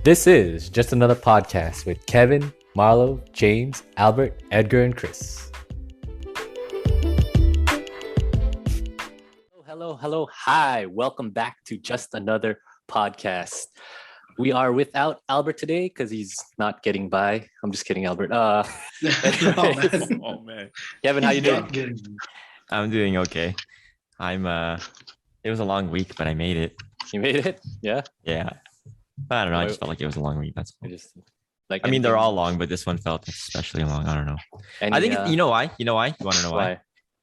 This is just another podcast with Kevin, Marlo, James, Albert, Edgar, and Chris. Hello. Hi. Welcome back to just another podcast. We are without Albert today because he's not getting by. I'm just kidding, Albert. Oh, man. Kevin, how you doing? I'm doing okay. It was a long week, but I made it. You made it? Yeah? Yeah. I don't know. I just felt like it was a long week. That's all. Like I mean, they're all long, but this one felt especially long. I don't know. I think you know why? You want to know why?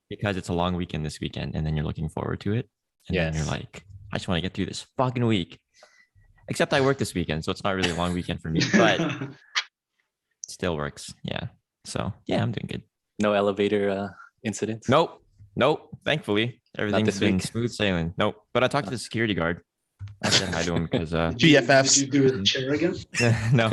Because it's a long weekend this weekend, and then you're looking forward to it. And then you're like, I just want to get through this fucking week. Except I work this weekend, so it's not really a long weekend for me, but it still works. Yeah. So yeah, I'm doing good. No elevator incidents? Nope. Thankfully, everything's been smooth sailing. Nope. But I talked to the security guard. I said hi to him because BFFs. Did you do the chair again? No.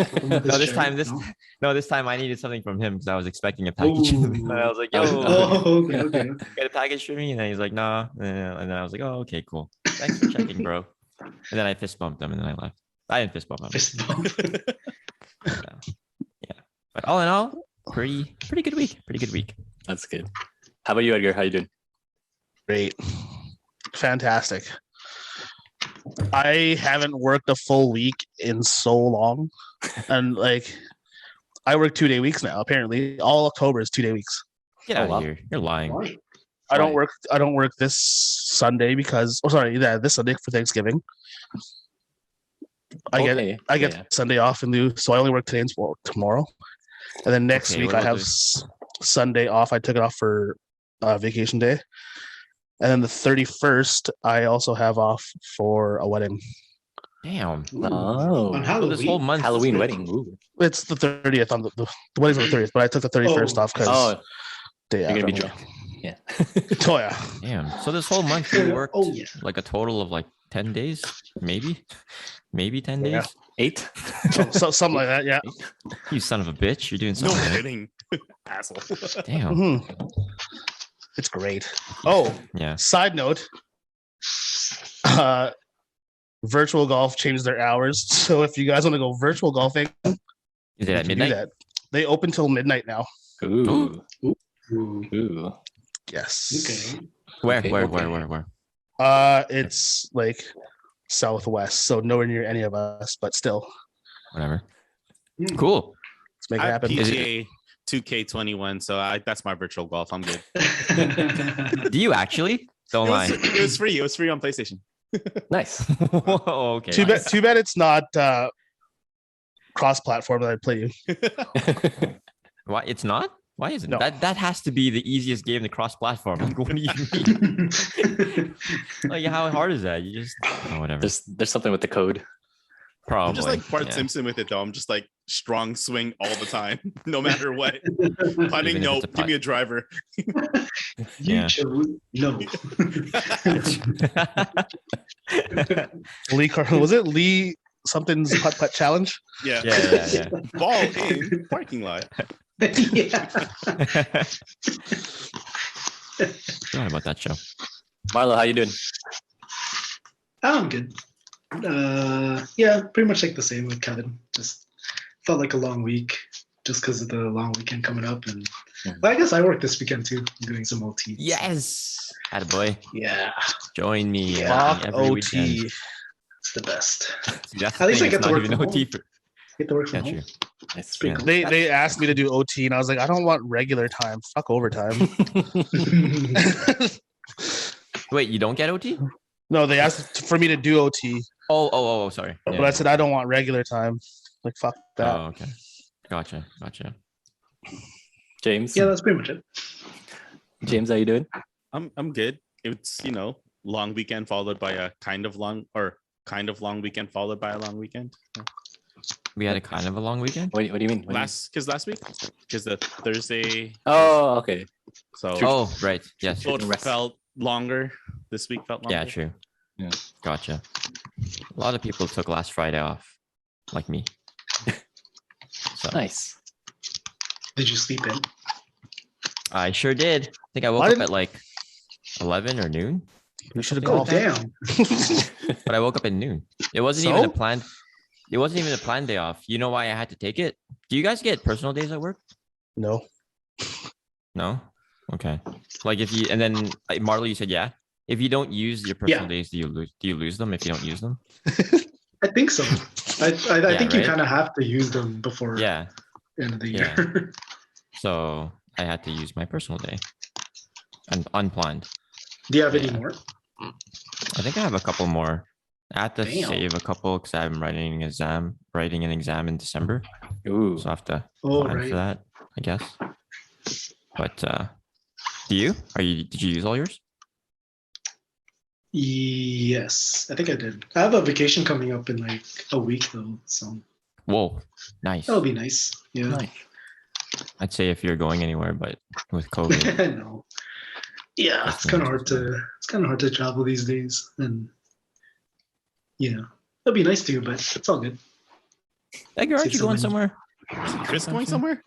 This time I needed something from him because I was expecting a package. And I was like, yo, okay. Get a package for me? And then he's like, nah. And then I was like, oh, okay, cool. Thanks for checking, bro. And then I fist bumped him and then I left. I didn't fist bump him. Yeah. But all in all, pretty good week. That's good. How about you, Edgar? How you doing? Great. Fantastic. I haven't worked a full week in so long. And I work 2-day weeks now, apparently. All October is 2-day weeks. Get out of here. You're lying. I don't work this Sunday because this Sunday for Thanksgiving. I get Sunday off in lieu, so I only work today and tomorrow. And then next week I have Sunday off. I took it off for vacation day. And then the 31st, I also have off for a wedding. Damn. Oh. On Halloween. So this whole month. Halloween wedding. Ooh. It's the 30th. On the wedding's on the 30th, but I took the 31st off because you're going to be drunk. Yeah. Oh, yeah. Damn. So this whole month you worked like a total of 10 days? Maybe 10 days? 8? So something like that, yeah. You son of a bitch. You're doing something. No kidding. Asshole. Damn. Mm-hmm. It's great. Oh, yeah. Side note, virtual golf changed their hours. So if you guys want to go virtual golfing, Is it at midnight? They open till midnight now. Ooh. Yes. Okay. Where? It's southwest, so nowhere near any of us, but still. Whatever. Cool. Let's make it happen. PGA 2K21, so that's my virtual golf. I'm good. Do you actually? Don't lie. It was free. It was free on PlayStation. Nice. Whoa, okay. Too bad it's not cross-platform that I play you. Why? It's not? Why isn't No. that has to be the easiest game to cross-platform? What do you mean? How hard is that? You just whatever. There's something with the code. Probably. I'm just like Bart Simpson with it though. I'm just like strong swing all the time, no matter what. Putting, no, give me a driver. You chose no. Was it Lee something's putt challenge? Yeah. Ball in parking lot. Yeah. Forgot about that show. Marlo, how you doing? I'm good. Yeah, pretty much the same with Kevin. Just felt like a long week just because of the long weekend coming up. And I guess I work this weekend too. I'm doing some OT. Yes. Attaboy. Yeah. Join me. Fuck every OT. weekend. It's the best. That's At least I get to work even from OT home. for. Get to work from home. True. That's pretty Yeah. cool. They asked me to do OT, and I was like, I don't want regular time. Fuck overtime. Wait, you don't get OT? No, they asked for me to do OT, Oh, sorry. but I said I don't want regular time. Like fuck that. Oh, okay. Gotcha. James? Yeah, that's pretty much it. James, how you doing? I'm good. It's long weekend followed by a kind of long long weekend followed by a long weekend. We had a kind of a long weekend. What do you mean? Last week, because the Thursday. Oh, okay. So Oh, right. Yes. so it felt longer. This week felt longer. Yeah, true. Yeah. Gotcha. A lot of people took last Friday off, like me. So Nice. Did you sleep in? I sure did. I think I woke Why up didn't- at 11 or noon. You should have Oh, called. damn. But I woke up at noon. It wasn't even a So? planned. It wasn't even a planned day off. You know why I had to take it? Do you guys get personal days at work? No. No? Okay. Like if you, and then like, Marlo, you said, yeah. If you don't use your personal days, do you lose them if you don't use them? I think so. I think you kind of have to use them before end of the year. So I had to use my personal day and unplanned. Do you have any more? I think I have a couple more. I had to save a couple because I'm writing an exam in December. Ooh. So I have to plan for that, I guess. But did you use all yours? Yes, I think I did. I have a vacation coming up in like a week though, so. Whoa, nice. That'll be nice. Yeah. Nice. I'd say if you're going anywhere, but with COVID. No. Yeah, it's kind of hard to travel these days, and it'll be nice too, but it's all good. Edgar, aren't you going somewhere? Chris going somewhere?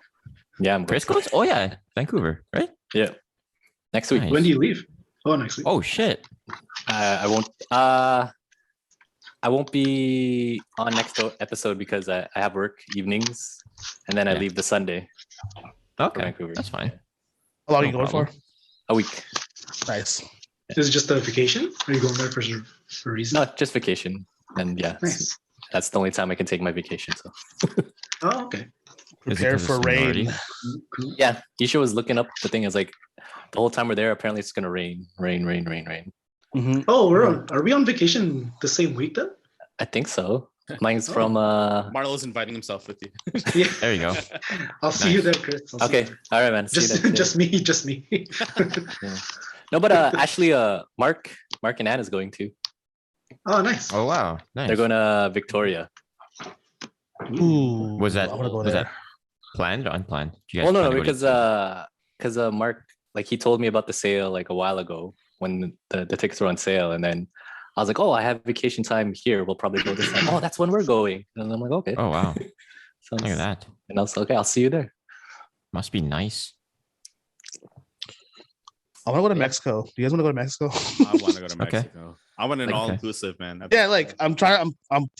Yeah, I'm Chris goes. Oh yeah, Vancouver, right? Yeah, next week. Nice. When do you leave? Oh, next week. Oh shit. I won't be on next episode because I have work evenings, and then I leave the Sunday. Okay, Vancouver. That's fine. How long are you going for? A week. Nice. Is it just a vacation? Or are you going there for a reason? No, just vacation, and Nice. that's the only time I can take my vacation. So. Oh, okay. Prepare for rain. Cool. Yeah, Isha was looking up. The thing is, like, the whole time we're there, apparently it's gonna rain. Mm-hmm. Oh, are we on vacation the same week then? I think so. Mine's from Marlo's inviting himself with you. Yeah. There you go. I'll see you there, Chris. I'll see Okay, you there. all right, man. See you there. Just me. No, but actually, Mark and Anna's going too. Oh, nice. Oh wow, nice. They're going to Victoria. Ooh. Was that I wanna go was there. that planned or unplanned? Do you guys Well, no, plan to go to- because Mark, like, he told me about the sale like a while ago when the tickets were on sale, and then I was like, oh, I have vacation time here. We'll probably go this time. Oh, that's when we're going. And I'm like, okay. Oh wow, So look at that. And I was like, okay, I'll see you there. Must be nice. I want to go to Mexico. Do you guys want to go to Mexico? I want to go to Okay. Mexico. I want an Okay. all-inclusive, man. Yeah, like I'm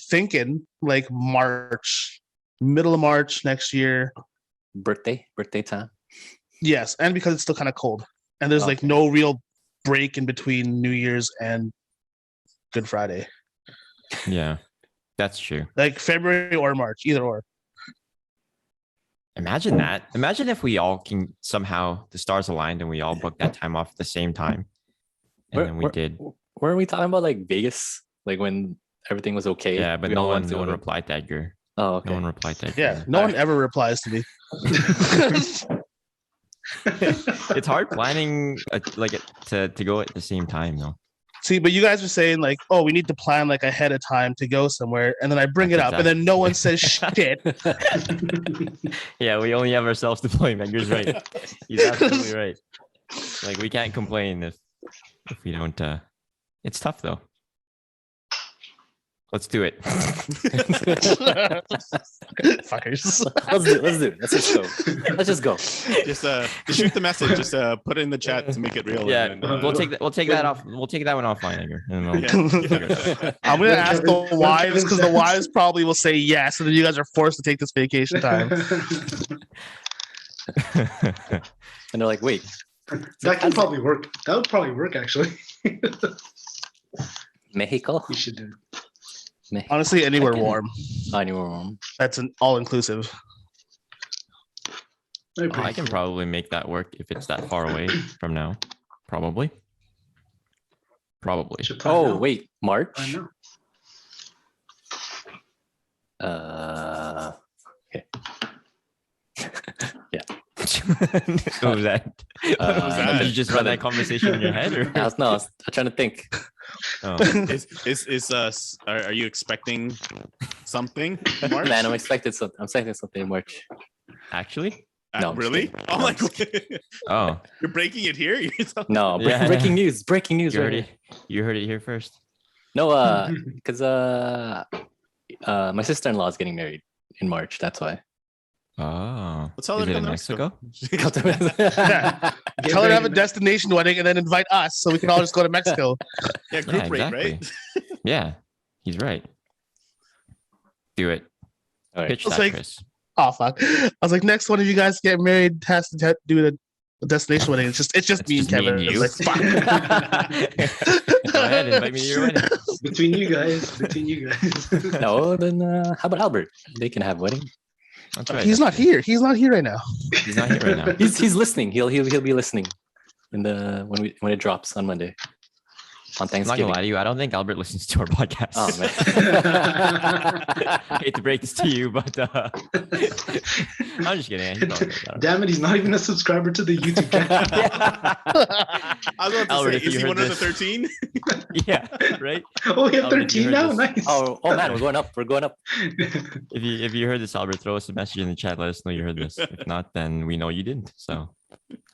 thinking like March, middle of March next year. Birthday time. Yes, and because it's still kind of cold, and there's like Okay. no real break in between New Year's and Good Friday, Yeah, that's true. like February or March, either or. Imagine that. Imagine if we all can somehow the stars aligned and we all booked that time off at the same time, and then we did. Weren't we talking about like Vegas, like when everything was okay? Yeah, but We no all one wanted to go. replied to Edgar. Oh, okay. No one replied to Edgar. Yeah, no one ever replies to me. It's hard planning to go at the same time though. See, but you guys are saying like, oh, we need to plan like ahead of time to go somewhere, and then I bring That's it up, and then no one says shit. Yeah, we only have ourselves to blame. Edgar's right. He's absolutely right. Like we can't complain if we don't. It's tough though. Let's do it. Fuckers. Let's do it. Let's just go. Let's just go. Just shoot the message. Just put it in the chat to make it real. Yeah, and, we'll take that. We'll take that off. We'll take that one offline, Edgar. And we'll figure it out. I'm gonna ask the wives because the wives probably will say yes, and then you guys are forced to take this vacation time. And they're like, wait, That can probably work. That would probably work actually. Mexico? We should do it. Honestly, anywhere Okay. warm. Anywhere warm. That's an all-inclusive. I can probably make that work if it's that far away from now. Probably. Should plan Oh, now. wait, March? Plan now. Okay. What was that? What was that? Did you just run that conversation in your head, or? I was trying to think. Oh. Are you expecting something, Mark? Man, I'm expecting something in March. Actually? No, I'm just really? kidding. Oh No, my I'm just god! Oh, You're breaking it here. You're telling- No, Yeah. breaking news. Breaking news. you Right heard here. it. You heard it here first. No, because my sister-in-law is getting married in March. That's why. Oh, Let's tell is her it to in come to Mexico? Yeah. Get Tell her to have a ready. destination wedding and then invite us so we can all just go to Mexico. Yeah, group Yeah, rate, exactly. right? Yeah, he's right. Do it. All right. Pitch that, like, Chris. Oh fuck! I was like, next one of you guys get married has to do a destination wedding. It's just me and Kevin. Me and you. Like, fuck. Go ahead, invite me to your wedding. Between you guys. No, then how about Albert? They can have wedding. That's right. He's not here. He's not here right now. He's not here right now. He's listening. He'll be listening in the when it drops on Monday. On I'm not Thanksgiving. gonna lie to you. I don't think Albert listens to our podcast. Oh man. I hate to break this to you, but I'm just kidding. Damn it, he's not even a subscriber to the YouTube channel. I was about to Albert, say, if is you he heard one of the this- 13? Yeah, right. Oh, we have Albert, if you 13 heard now? this- Nice. Oh man, we're going up. We're going up. If you heard this, Albert, throw us a message in the chat. Let us know you heard this. If not, then we know you didn't. So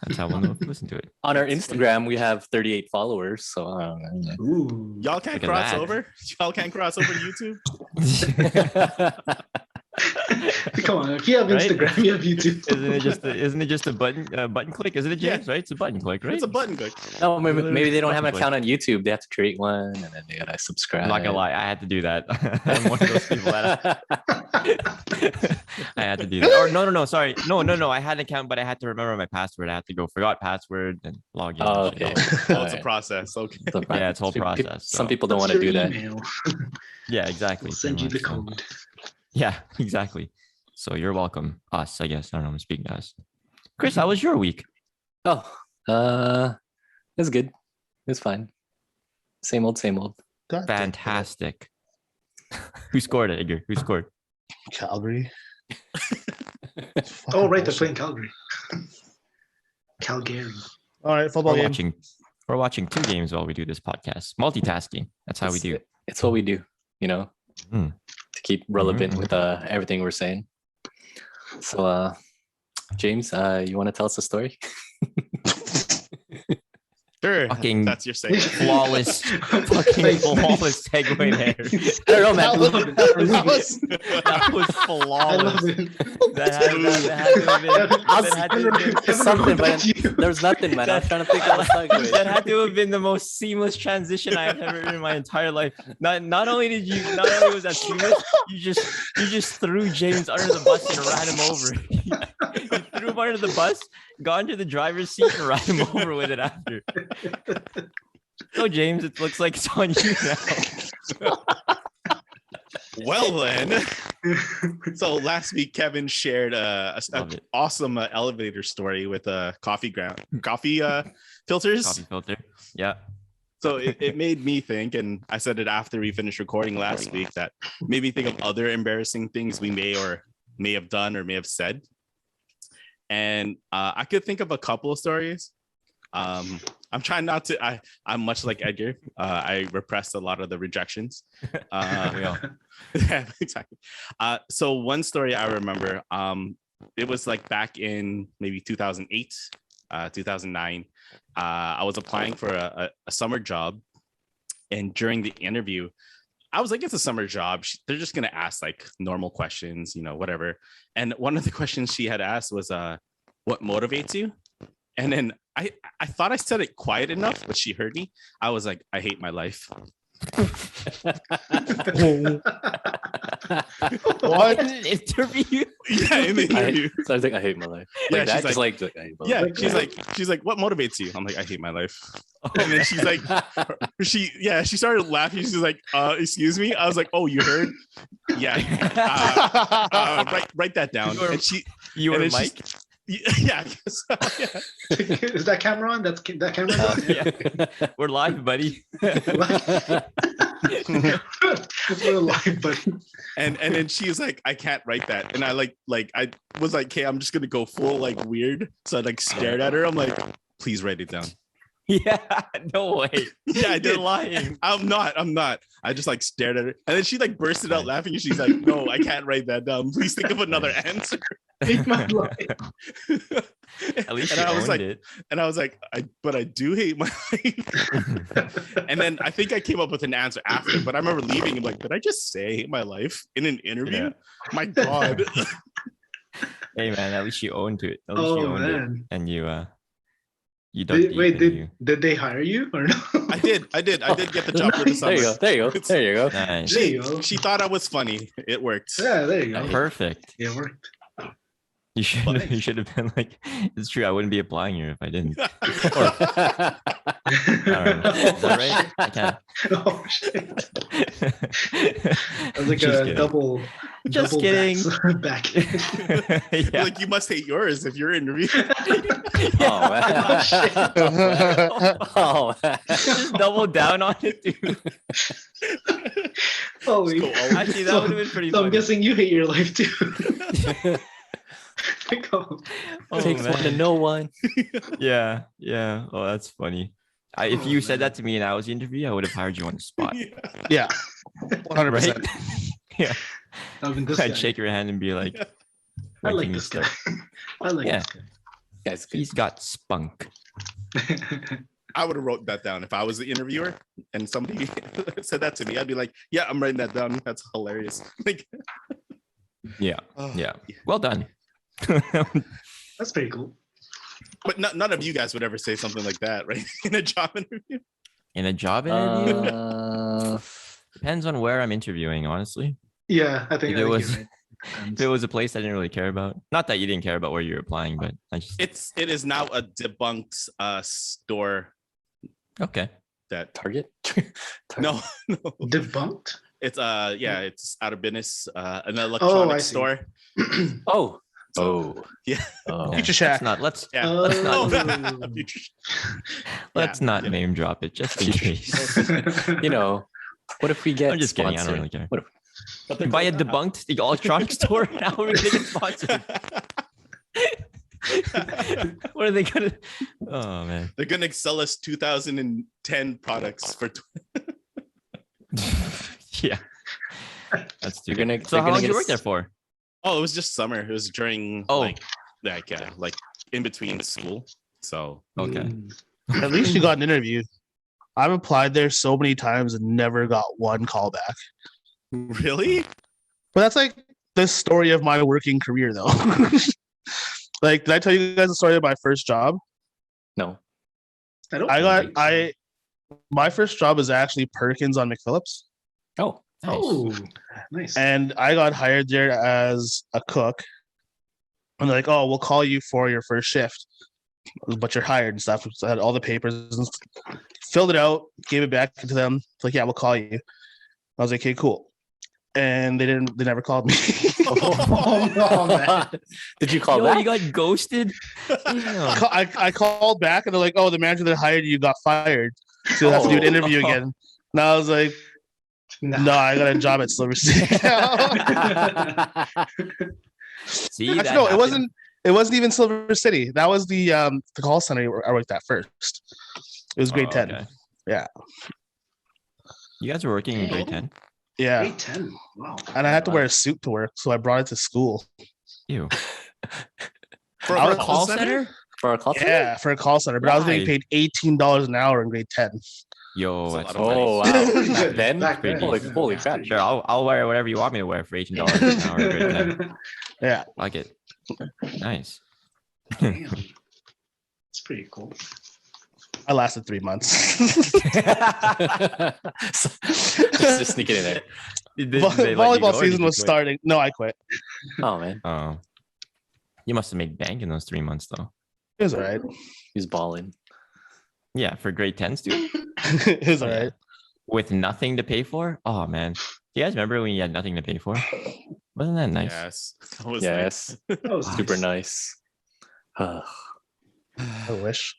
that's how we'll know if you listen to it. On our Instagram, we have 38 followers. So Ooh. Y'all can't Look at cross that. over? Y'all can't cross over to YouTube? Come on, if you have Right? Instagram, you have YouTube. Isn't it just a button click? Isn't it, James? Right? It's a button click, right? It's a button click. no, maybe they don't have an Button account on YouTube. They have to create one and then they gotta subscribe. I'm not gonna lie, I had to do that. I'm one of those people that I had to do that. Or no, sorry. No. I had an account, but I had to remember my password. I had to go forgot password and log in. Oh, and shit. okay. Oh, it's a process. Okay. Yeah, it's a whole process. Some so- people don't want What's to do your that. email? Yeah, exactly. We'll send you pretty the much, so- code. Yeah, exactly. So you're welcome. Us, I guess. I don't know. I'm speaking to us. Chris, how was your week? Oh, it's good. It's fine. Same old, same old. God damn it. Fantastic. Who scored it, Edgar? Who scored? Calgary. Oh, right, they're playing Calgary. Calgary. All right, football game. We're watching 2 games while we do this podcast. Multitasking. That's how we do. It's what we do, you know, Mm. to keep relevant Mhm. with everything we're saying. So, James, you want to tell us a story? Sure. Fucking That's your segment. flawless, fucking Nice. flawless segue there. I don't know, man. I love it. That was I flawless. love it. That had to have been. That had to have been. Something, but there's nothing, man. I was trying to think of a segue. That had to have been the most seamless transition I've ever in my entire life. Not only was that seamless, you just threw James under the bus and ran him over. You threw him under the bus, got into the driver's seat, and ran him over with it after. So James, it looks like it's on you now. Well then, so last week Kevin shared a Love it. awesome elevator story with coffee filters. Coffee filter. Yeah. So it made me think, and I said it after we finished recording last week, that made me think of other embarrassing things we may have done or may have said. And I could think of a couple of stories. I'm trying not to. I'm much like Edgar. I repressed a lot of the rejections. We all. Yeah, exactly. So one story I remember, it was like back in maybe 2008, 2009. I was applying for a summer job, and during the interview, I was like, it's a summer job. They're just gonna ask like normal questions, whatever. And one of the questions she had asked was, "What motivates you?" And then I thought I said it quiet enough, but she heard me. I was like, I hate my life. What an interview? Yeah, in the interview. So I was like, I hate my life. Yeah, Like that, she's just like I hate my Yeah, life. she's like, what motivates you? I'm like, I hate my life. And then she's like, she started laughing. She's like, excuse me. I was like, oh, you heard? Yeah. Write that down. You were and then Mike? Yeah, I guess. Yeah. Is that camera on? That camera on? Yeah. We're live, buddy. We're live, buddy. And then she's like, I can't write that. And I I was like, okay, I'm just gonna go full like weird. So I like stared at her. I'm like, please write it down. Yeah, no way. Yeah, I did. You're lying. I'm not. I just like stared at her. And then she like bursted out laughing. And she's like, no, I can't write that down. Please think of another answer. Hate my life. At least And you I was owned like- it. And I was like, but I do hate my life. And then I think I came up with an answer after, but I remember leaving and like, did I just say I hate my life in an interview? My God. Hey man, at least you owned it. At least Oh you owned it. man. And you You dug deep, Wait, didn't did they hire you or no? I did get the job for the summer. There you go. Nice. There you go. She thought I was funny. It worked. Yeah, there you go. Perfect. It worked. You should have been like, it's true. I wouldn't be applying here if I didn't. I don't know. Is that right? I can't. Oh shit! That was like Just a kidding. double. Just double kidding. Back. Yeah. Like you must hate yours if you're interviewing. Oh man. Oh man. Just double down on it, dude. Holy. Actually, that would have been pretty So I'm funny. guessing you hate your life too. Like, oh. Takes one to man. know one. Yeah. Oh, that's funny. If you said that to me and I was the interview, I would have hired you on the spot. Yeah, 100%. Right? Yeah. This I'd guy. shake your hand and be like, I when like can you this guy. start? I like Yeah. this guy. Guys, He's got spunk. I would have wrote that down if I was the interviewer and somebody said that to me. I'd be like, "Yeah, I'm writing that down. That's hilarious." Like, Yeah. oh, Yeah. Well done. That's pretty cool. But none of you guys would ever say something like that, right? In a job interview. In a job interview, uh, depends on where I'm interviewing, honestly. Yeah, I think If it was- you're right. If it was a place I didn't really care about, not that you didn't care about where you're applying, but I just It is now a debunked store okay. that Target? no. Debunked. It's it's out of business, an I electronic see. store. Oh. Yeah. Oh. Okay, Future Shack. Let's Yeah. Let's not- Oh, Future- let's Yeah, not you know. name drop it just in case. You know, what if we get I'm just kidding. I don't sponsored? really care. What if- Buy a debunked the electronic store. How are we gonna get sponsored? What are they gonna? Oh man. They're gonna sell us 2010 products for. Yeah. That's You're stupid. gonna, So they're how gonna long did get you work us- there for? Oh, it was just summer. It was during Oh. like in between school. So Okay. Mm. At least you got an interview. I've applied there so many times and never got one call back. really, But that's like the story of my working career, though. Like, did I tell you guys the story of my first job? No. My first job is actually Perkins on McPhillips, Oh. Nice. Oh, nice. and I got hired there as a cook. And they're like, "Oh, we'll call you for your first shift, but you're hired and stuff." So I had all the papers, and filled it out, gave it back to them. It's like, "Yeah, we'll call you." I was like, "Okay, cool." And they never called me. Oh, no, man. Did you call Yo, back? you got ghosted. Damn. I called back and they're like, "Oh, the manager that hired you got fired, so you have to do an interview again." And I was like, "No, I got a job at Silver City." See, Actually, that no, it happened. wasn't even Silver City. That was the call center I worked at first. It was grade 10. Okay. Yeah. You guys were working in grade 10? Yeah. Grade 10. Wow. And I had to wear a suit to work, so I brought it to school. Ew. for I a was- call center. For a call center? Yeah, for a call center, but I was getting Why? paid $18 an hour in grade 10. Yo, That's a that's lot of Oh, money. wow. Back then? Back then, Holy, yeah. holy crap. Sure, I'll wear whatever you want me to wear for $18 an hour in grade 10. Yeah. Like it. Nice. Damn. It's pretty cool. I lasted 3 months. Just sneak it in there. Did they let you go, Volleyball or did season you was quit? starting. No, I quit. Oh, man. Oh. You must have made bank in those 3 months though. It was all right. He's balling. Yeah, for grade 10 student It was all right. with nothing to pay for. Oh man. Do you guys remember when you had nothing to pay for? Wasn't that nice? Yes, that was Yes. That was Super nice. I wish.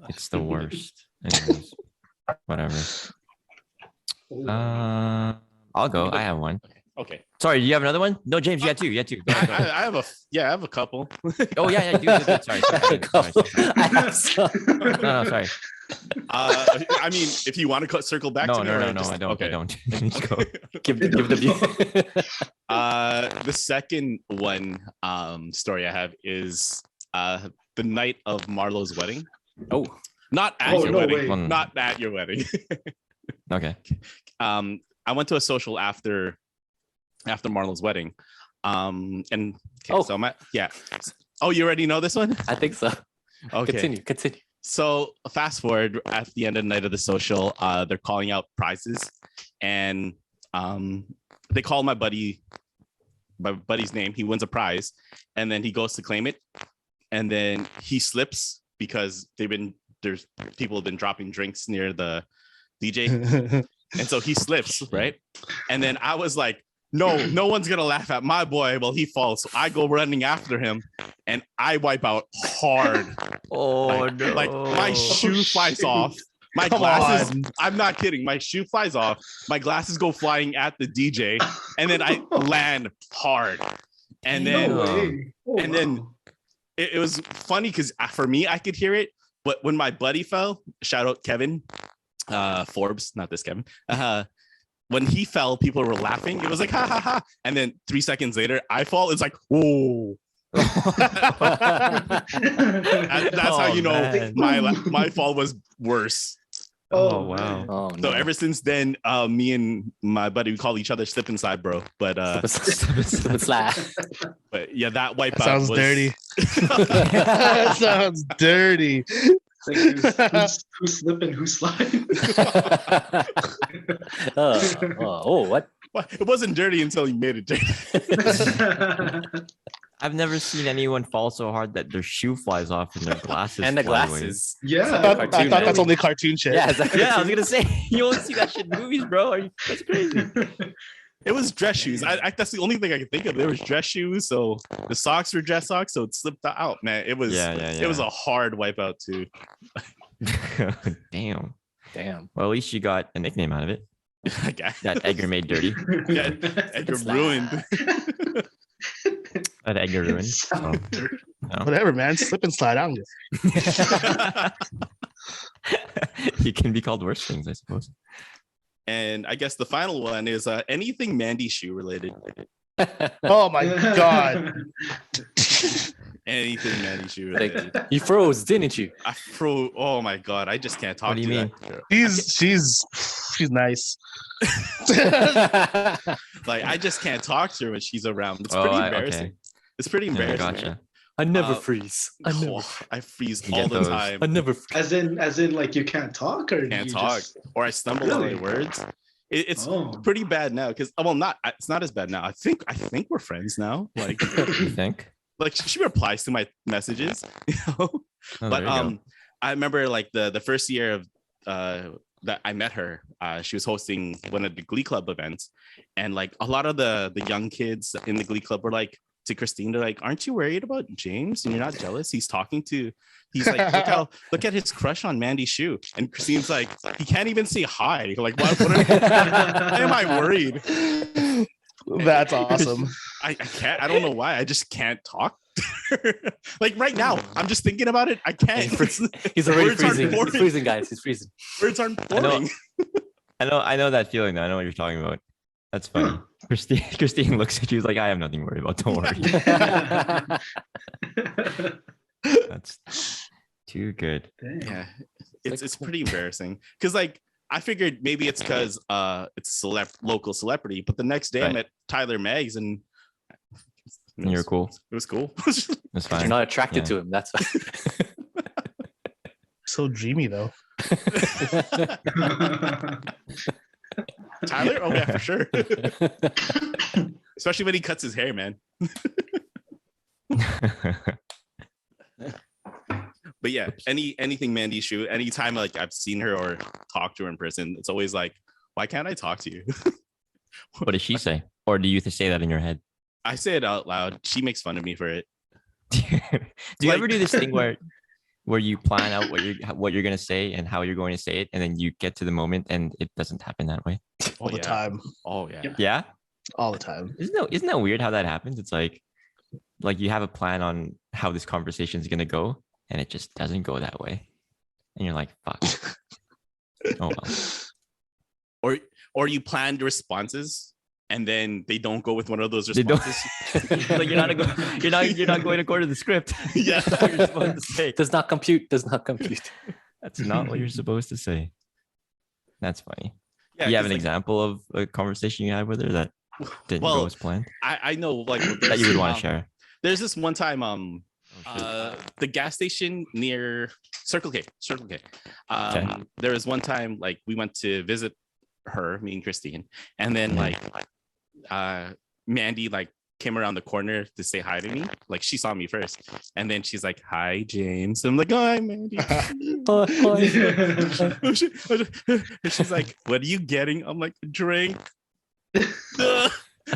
It's the worst. Anyways, whatever. I'll go. I have one. Okay. Sorry, do you have another one? No, James, you had two. You had two. Go ahead, go ahead. I have a couple. Oh yeah, do. Sorry. I have some. No, sorry. I mean, if you want to circle back No, to me, no, or no, just- I don't. Okay. I don't. Let's go. Give the view. The second one story I have is the night of Marlo's wedding. Oh. Not at Oh, your no wedding. way. Not at your wedding. Okay. I went to a social after Marlo's wedding. And okay, Oh. so I'm at, yeah. Oh, you already know this one? I think so. Okay. Continue. So fast forward at the end of the night of the social, they're calling out prizes, and they call my buddy's name. He wins a prize, and then he goes to claim it, and then he slips because there's people have been dropping drinks near the DJ, and so he slips, right? And then I was like, no one's gonna laugh at my boy while he falls. So I go running after him, and I wipe out hard. Oh no! Like my shoe flies off. My glasses. I'm not kidding. My shoe flies off. My glasses go flying at the DJ, and then I land hard. And then, it was funny because for me, I could hear it. But when my buddy fell, shout out Kevin Forbes, not this Kevin. When he fell, people were laughing. It was like ha ha ha. And then 3 seconds later, I fall. It's like whoa. That's how you know my fall was worse. Oh wow! Oh, no. So ever since then, me and my buddy, we call each other slip and slide, bro. But slip and slide. But yeah, that wipeout sounds dirty. That sounds dirty. Like who's slipping, who's sliding? What? Well, it wasn't dirty until he made it dirty. I've never seen anyone fall so hard that their shoe flies off and their glasses. And the glasses. Yeah. I thought that's only cartoon shit. Yeah, I was gonna say you only see that shit in movies, bro. That's crazy. It was dress shoes. That's the only thing I could think of. There was dress shoes, so the socks were dress socks, so it slipped out. Man, it was it was a hard wipeout too. Damn. Well, at least you got a nickname out of it. That Edgar made dirty. Yeah, Edgar ruined. That Edgar ruined. So, no. Whatever, man. Slip and slide. I don't get. You can be called worse things, I suppose. And I guess the final one is anything Mandy shoe related. Oh my god. Anything Mandy shoe related. You froze, didn't you? I froze. Oh my god, I just can't talk. What do you mean? She's nice. Like I just can't talk to her when she's around. It's pretty embarrassing. Okay. It's pretty embarrassing. Gotcha. I never freeze. I freeze all the time. I never freeze. As in like you can't talk or can't talk or I stumble on my words. It's pretty bad now because it's not as bad now. I think we're friends now. Like you think? Like she replies to my messages, you know. But I remember like the first year of that I met her, she was hosting one of the Glee Club events, and like a lot of the young kids in the Glee Club were like to Christine, they're like, "Aren't you worried about James? And you're not jealous? He's like, look at his crush on Mandy Shu." And Christine's like, he can't even say hi. Like, why am I worried? That's awesome. I can't. I don't know why. I just can't talk. Like right now, I'm just thinking about it. I can't. He's already freezing. He's freezing, guys. He's freezing. Words aren't forming. I know that feeling. Though. I know what you're talking about. That's funny. Christine looks at you like, I have nothing to worry about. Don't worry. That's too good. Yeah, it's pretty embarrassing because like I figured maybe it's because it's local celebrity, but the next day I met Tyler Meggs and you're cool. It was cool. It's fine. You're not attracted to him. That's why. So dreamy though. Tyler? Oh yeah, for sure. Especially when he cuts his hair, man. But yeah, anything Mandy Shu, anytime like I've seen her or talked to her in person, it's always like, why can't I talk to you? What does she say? Or do you say that in your head? I say it out loud. She makes fun of me for it. Do you ever do this thing where you plan out what you're gonna say and how you're going to say it, and then you get to the moment and it doesn't happen that way? All the time. Oh yeah. Yeah? All the time. Isn't that weird how that happens? It's like you have a plan on how this conversation is gonna go, and it just doesn't go that way. And you're like, fuck. Oh well. Or you planned responses and then they don't go with one of those responses. Like you're not going according to the script. Yeah. That's what you're supposed to say. Does not compute. That's not what you're supposed to say. That's funny. Yeah, do you have an example of a conversation you had with her that didn't go as planned? I know like that you would want to share. There's this one time The gas station near Circle K. There was one time like we went to visit her, me and Christine, and then like Mandy like came around the corner to say hi to me. Like she saw me first, and then she's like, "Hi, James." I'm like, "Oh, hi, Mandy." And she's like, "What are you getting?" I'm like, "A drink."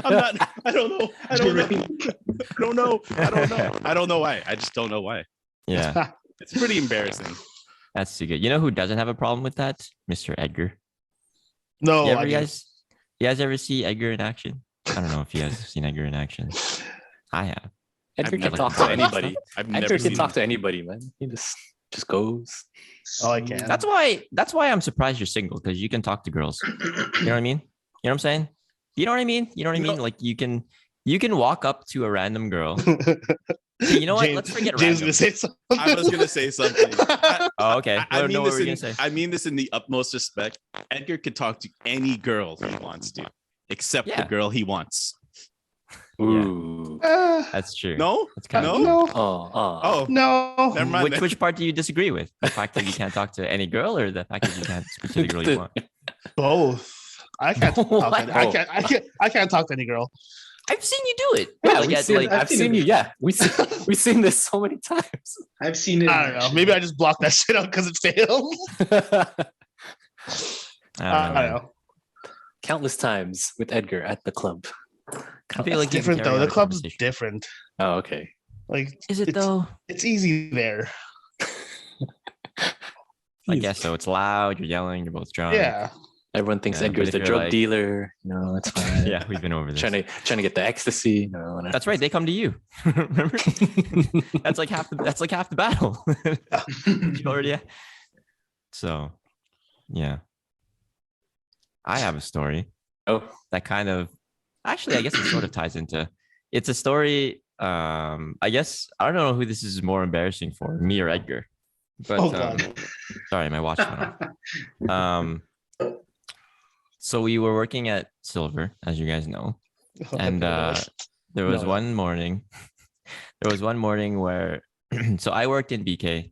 I'm not. I don't know. I don't know why. I just don't know why. Yeah, it's pretty embarrassing. That's too good. You know who doesn't have a problem with that? Mr. Edgar. No, you guys ever see Edgar in action? I don't know if you guys have seen Edgar in action. I have. Edgar can talk to anybody. Edgar can talk to anybody, man. He just goes. Oh, I can. That's why I'm surprised you're single, because you can talk to girls. You know what I mean? You know what I'm saying? You know what I mean? You know what I mean? Like you can walk up to a random girl. Hey, you know what? Let's forget James random. Say something. I was gonna say something. Okay. I mean this in the utmost respect. Edgar could talk to any girl he wants to, except the girl he wants. Ooh, that's true. No, that's kind of no. Oh, no. Never mind. Which part do you disagree with? The fact that you can't talk to any girl, or the fact that you can't speak to the girl you want? Both. I can't talk to I can't talk to any girl. I've seen you do it. Yeah, I've seen you. Yeah, we've seen this so many times. I've seen it. I don't know. Maybe I just blocked that shit out because it failed. I don't know. Countless times with Edgar at the club. I feel like different though. The club's different. Oh, okay. Like, is it though? It's easy there. I guess so. It's loud. You're yelling. You're both drunk. Yeah. Everyone thinks Edgar's the drug dealer. No, it's fine. Yeah, we've been over this. Trying to get the ecstasy. No, that's right. They come to you. Remember? That's like half the battle. You already. So, yeah. I have a story. Oh, that kind of. Actually, I guess it sort of ties into. It's a story. I guess I don't know who this is more embarrassing for, me or Edgar. But sorry, my watch went off. So we were working at Silver, as you guys know, and there was one morning. There was one morning where, so I worked in BK.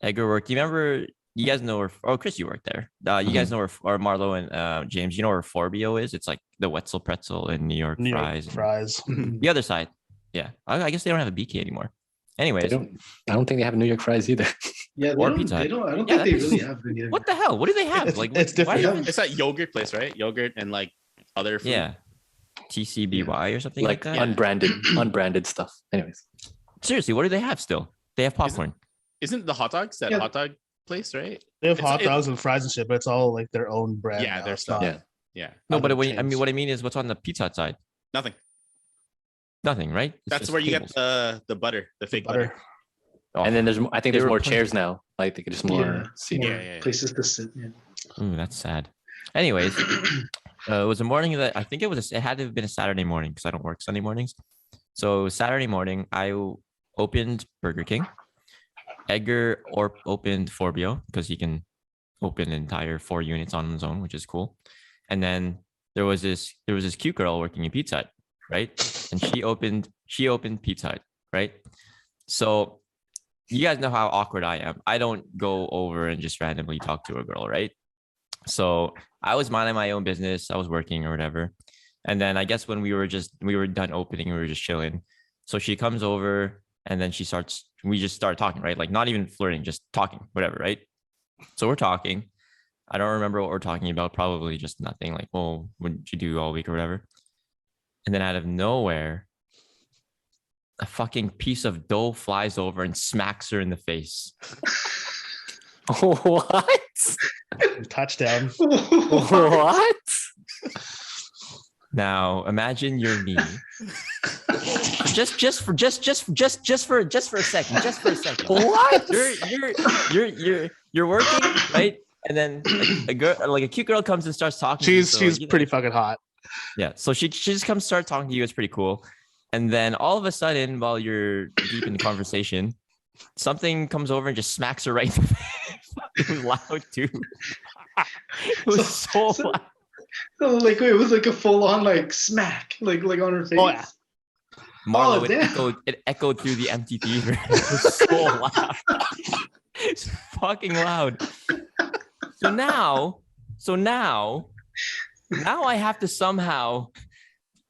Edgar worked. You remember? You guys know where? Oh, Chris, you worked there. You guys know where? Or Marlo and James, you know where Forbio is? It's like the Wetzel Pretzel in New York Fries. The other side. Yeah, I guess they don't have a BK anymore. Anyways, I don't think they have New York Fries either. Yeah, or Pizza Hut. I don't think they really have the New What the hell? What do they have? It's different. It's that yogurt place, right? Yogurt and like other food. Yeah, TCBY or something like that. Unbranded stuff. Anyways, seriously, what do they have still? They have popcorn. Isn't the hot dogs that hot dog place, right? They have hot dogs and fries and shit, but it's all like their own brand. Yeah, their stuff. Yeah. No, but what I mean is, what's on the Pizza Hut side? Nothing, right? That's where you get the butter, the fake butter. Oh. And then I think there's more chairs now. I think it's more senior places to sit. Yeah. Ooh, that's sad. Anyways, it was a morning that I think it had to have been a Saturday morning because I don't work Sunday mornings. So Saturday morning, I opened Burger King. Edgar opened Forbio because he can open an entire 4 units on his own, which is cool. And then there was this cute girl working in Pizza Hut, right? And she opened Pizza Hut, right? So you guys know how awkward I am. I don't go over and just randomly talk to a girl, right? So I was minding my own business. I was working or whatever. And then I guess when we were done opening, we were just chilling. So she comes over and then we just start talking, right? Like not even flirting, just talking, whatever, right? So we're talking. I don't remember what we're talking about. Probably just nothing. Like, well, what did you do all week or whatever? And then out of nowhere, a fucking piece of dough flies over and smacks her in the face. What? Touchdown. What? Now imagine you're me. Just for a second. What? You're working, right? And then a cute girl comes and starts talking. She's pretty fucking hot. Yeah. So she just comes start talking to you. It's pretty cool. And then all of a sudden, while you're deep in the conversation, something comes over and just smacks her right in the face. It was loud too. It was so loud. So, like, it was like a full-on like smack, like on her face. Oh yeah. Marlo, it echoed through the empty theater. It was so loud. It's fucking loud. So now I have to somehow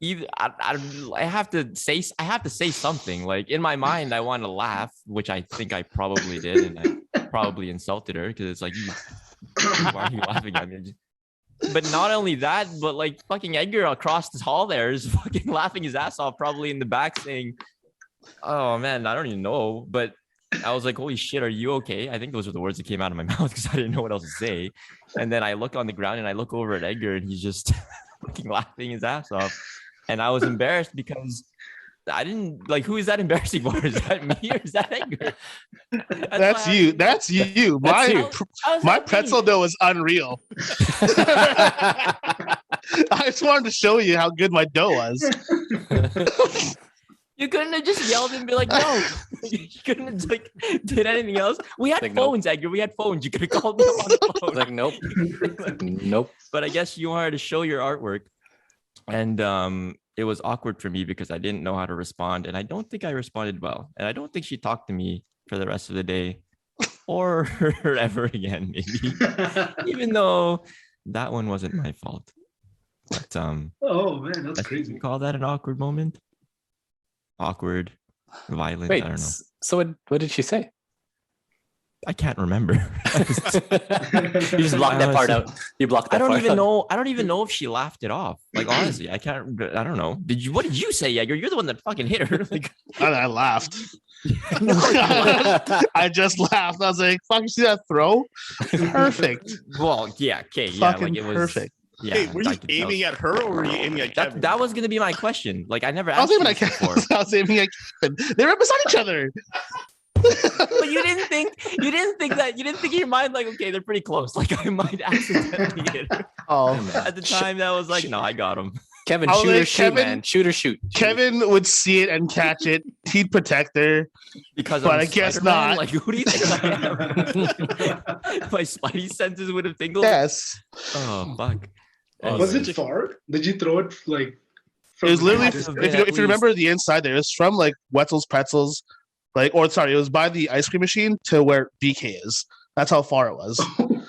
either I have to say something. Like in my mind, I want to laugh, which I think I probably did, and I probably insulted her because it's like, why are you laughing at me? But not only that, but like fucking Edgar across the hall there is fucking laughing his ass off, probably in the back saying, "Oh man, I don't even know." But I was like, "Holy shit, are you okay?" I think those were the words that came out of my mouth because I didn't know what else to say. And then I look on the ground and I look over at Edgar and he's just fucking laughing his ass off. And I was embarrassed because I didn't like, who is that embarrassing for? Is that me or is that Edgar? That's you. That's you. My pretzel dough is unreal. I just wanted to show you how good my dough was. You couldn't have just yelled and be like, no. You couldn't have like did anything else. We had phones, nope. Edgar. We had phones. You could have called me up on the phone. Like, nope. Nope. But I guess you wanted to show your artwork. And it was awkward for me because I didn't know how to respond. And I don't think I responded well. And I don't think she talked to me for the rest of the day or ever again, maybe. Even though that one wasn't my fault. But oh man, that's crazy. You call that an awkward moment? Awkward, violent. Wait, I don't know. So what did she say? I can't remember. You just blocked that part out. You blocked that part out. I don't even know if she laughed it off. Like honestly, I don't know. What did you say, Edgar? You're the one that fucking hit her. Like, I laughed. I just laughed. I was like, "Fuck, you see that throw? Perfect." Well, yeah, okay, yeah, fucking like it was perfect. Yeah, hey, were you aiming at her or were you aiming at Kevin? That was gonna be my question. Like I never asked you before. I was aiming at Kevin. They were beside each other. But you didn't think in your mind like, okay, they're pretty close. Like I might accidentally hit her. Oh, at the time that was like, no, I got him. Kevin, shoot or shoot, man. Shoot or shoot. Kevin would see it and catch it. He'd protect her. But I guess not. Like, who do you think I am? My spidey senses would have tingled. Yes. Oh fuck. Was it far? Did you throw it like? It was literally, if you remember the inside there, it's from like Wetzel's Pretzels, it was by the ice cream machine to where BK is. That's how far it was.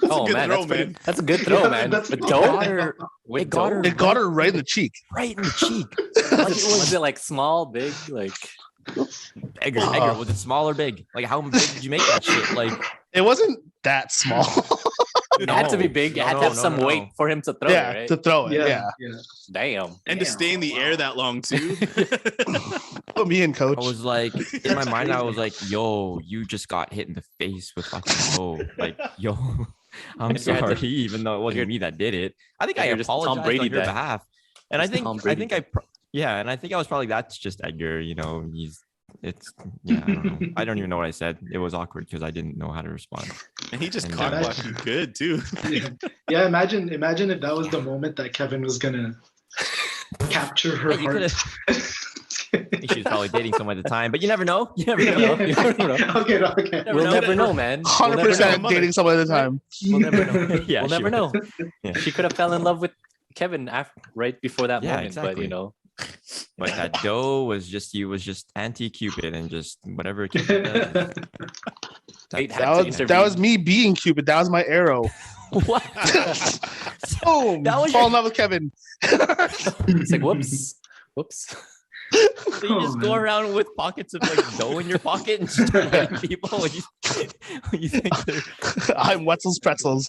Oh man, that's a good throw, man. It got her right in the cheek. Right in the cheek. Was it like small, big, like? Edgar, was it small or big? Like how big did you make that shit? Like it wasn't that small. It had to be big. It had to have some weight for him to throw it, right? To throw it. Yeah. Damn. And to stay in the air that long too. Put me in, coach. I was like, in my mind, I was like, yo, you just got hit in the face with fucking dough. Like, yo, I'm sorry, even though it wasn't me that did it. I think I apologized on your behalf. And I think I was probably, that's just Edgar, I don't know. I don't even know what I said. It was awkward because I didn't know how to respond. And he just caught you good too. Yeah, imagine if that was the moment that Kevin was gonna capture her heart. She was probably dating someone at the time, but you never know. You never know. Okay. We'll never know, man. 100% dating someone at the time. We'll never know. Yeah, we'll never know. Yeah. She could have fell in love with Kevin right before that moment, exactly. But But that dough was just anti-Cupid and just whatever Cupid does. That was me being Cupid. That was my arrow. What? Boom! Fall in love with Kevin. It's like whoops. So you just go around with pockets of like dough in your pocket and just letting people when you think they're... I'm Wetzel's Pretzels.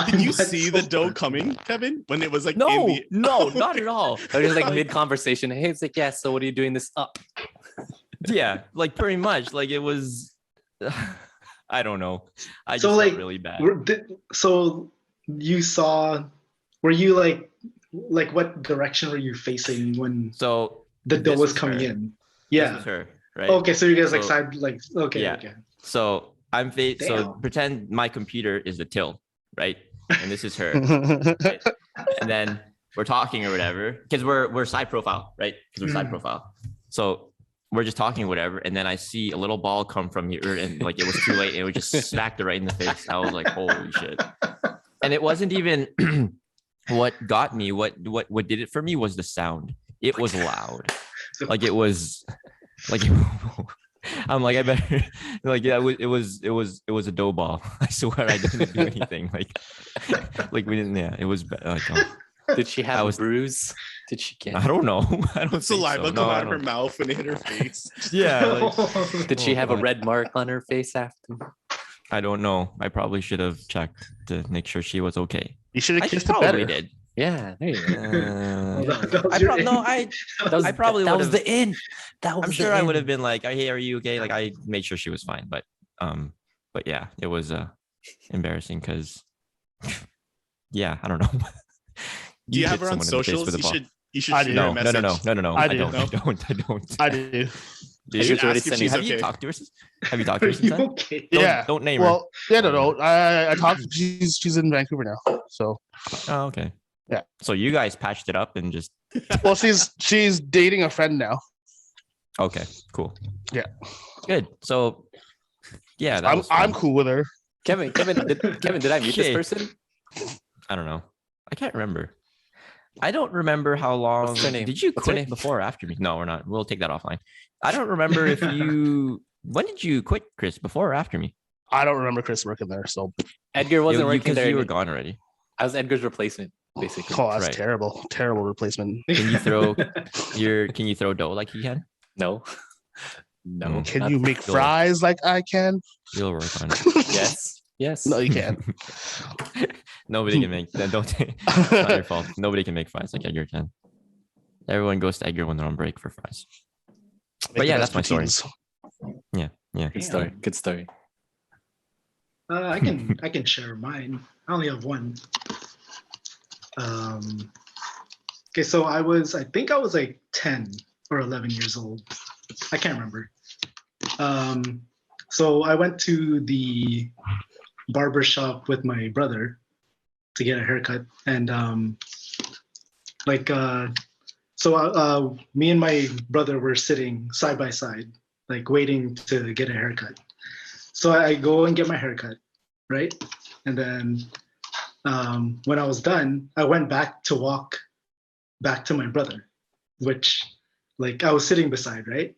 Did you see the dough coming, Kevin? When it was like no, not at all. It was like mid-conversation. Hey, it's like, yeah, so what are you doing this up? Yeah, like pretty much. Like it was I don't know. I just felt really bad. So you saw, were you like what direction were you facing when the dough was coming in? Yeah. This is her, right? Okay, so you guys side okay. Yeah. Okay. So I'm so pretend my computer is the till, right? And this is her. Right? And then we're talking or whatever, because we're side profile, right? Because we're side profile. So we're just talking or whatever, and then I see a little ball come from here, and like it was too late, and it was just smacked her right in the face. I was like, holy shit. And it wasn't even what got me, what did it for me was the sound. It was loud. Like it was like I'm like, I better like, yeah, it was a dough ball. I swear I didn't do anything. Like we didn't, yeah, it was like, did she have a bruise? Did she get? I don't know. I don't saliva so. come out of her mouth and hit her face. Yeah. Like, did she have a red mark on her face after? I don't know. I probably should have checked to make sure she was okay. You should have kissed it probably better. Did. Yeah, there you go. I probably that would was have. the end. I'm sure I would have been like, "Hey, are you okay?" Like I made sure she was fine, but yeah, it was embarrassing because, yeah, I don't know. Do you have her on socials? You should shoot her a message. No. I I don't. I do. Have you talked to her? Have you talked to her since then? Okay? Don't name her. Well, yeah, no. I talked. She's in Vancouver now. So. Oh, okay. Yeah. So you guys patched it up and just. Well, she's dating a friend now. Okay. Cool. Yeah. Good. So. Yeah, I'm cool with her. Kevin, did I meet this person? I don't know. I can't remember. I don't remember how long. What's her name? Did you What's her quit name? before or after me? No, we're not. We'll take that offline. I don't remember if you. When did you quit, Chris? Before or after me? I don't remember Chris working there. So Edgar wasn't working because there. You were gone already. I was Edgar's replacement, basically. oh, that's Right. terrible replacement. Can you throw Can you throw dough like he can? No. No. Can not- you make fries like I can? You'll work on it. Yes. No, you can't. Nobody can make that. Don't. It's not your fault. Nobody can make fries like Edgar can. Everyone goes to Edgar when they're on break for fries. But yeah, that's my story. Yeah. Good story. I can share mine. I only have one. Okay, so I think I was like 10 or 11 years old. I can't remember. So I went to the barber shop with my brother to get a haircut, and me and my brother were sitting side by side, like waiting to get a haircut. So I go and get my haircut, right? And then when I was done, I went back to walk back to my brother, which like I was sitting beside, right?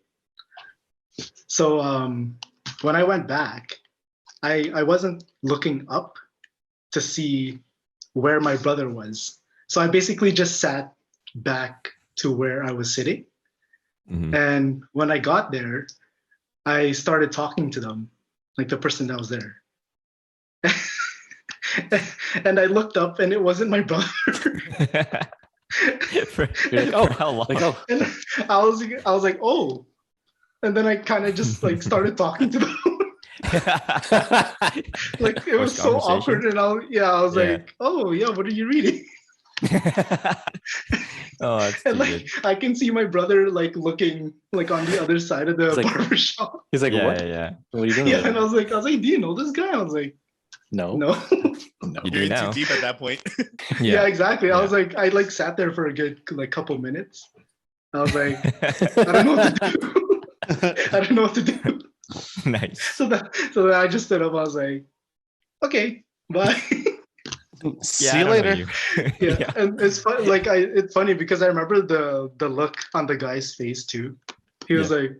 So when I went back, I wasn't looking up to see where my brother was. So I basically just sat back to where I was sitting. Mm-hmm. And when I got there, I started talking to them, like the person that was there. And I looked up and it wasn't my brother. How long? And I was like, oh. And then I kind of just like started talking to them. Like it was so awkward, and I was like, oh yeah, what are you reading? And like I can see my brother like looking like on the other side of the barber shop. He's like, what? Yeah. What are you doing? Yeah, and I was like, do you know this guy? I was like, no. You do now. Too deep at that point. Yeah, exactly. Yeah. I was like, I like sat there for a good like couple minutes. I was like, I don't know what to do. I don't know what to do. Nice. So then I just stood up. I was like, okay, bye. See you later. Yeah, and it's fun. Like it's funny because I remember the look on the guy's face too. He was like,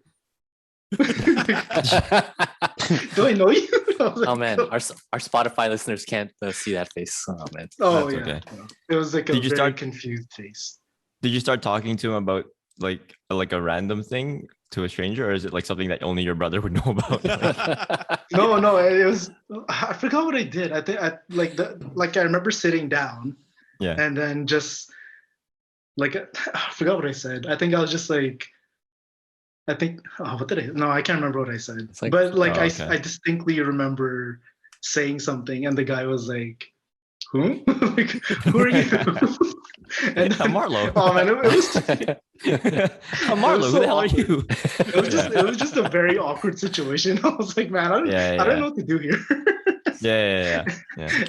"Do I know you?" Like, oh man, our Spotify listeners can't see that face. Oh man. Oh That's yeah. Okay. It was like a very confused face. Did you start talking to him about like a random thing to a stranger, or is it like something that only your brother would know about? No, it was. I forgot what I did. I think I remember sitting down. Yeah. And then just like I forgot what I said. I think I was just like. What did I? No, I can't remember what I said. Like, but like I distinctly remember saying something, and the guy was like, "Who? Like, who are you?" And I'm Marlo. Oh man, it was. I'm Marlo. Who the hell are you? It was just a very awkward situation. I was like, man, I don't know what to do here. Yeah.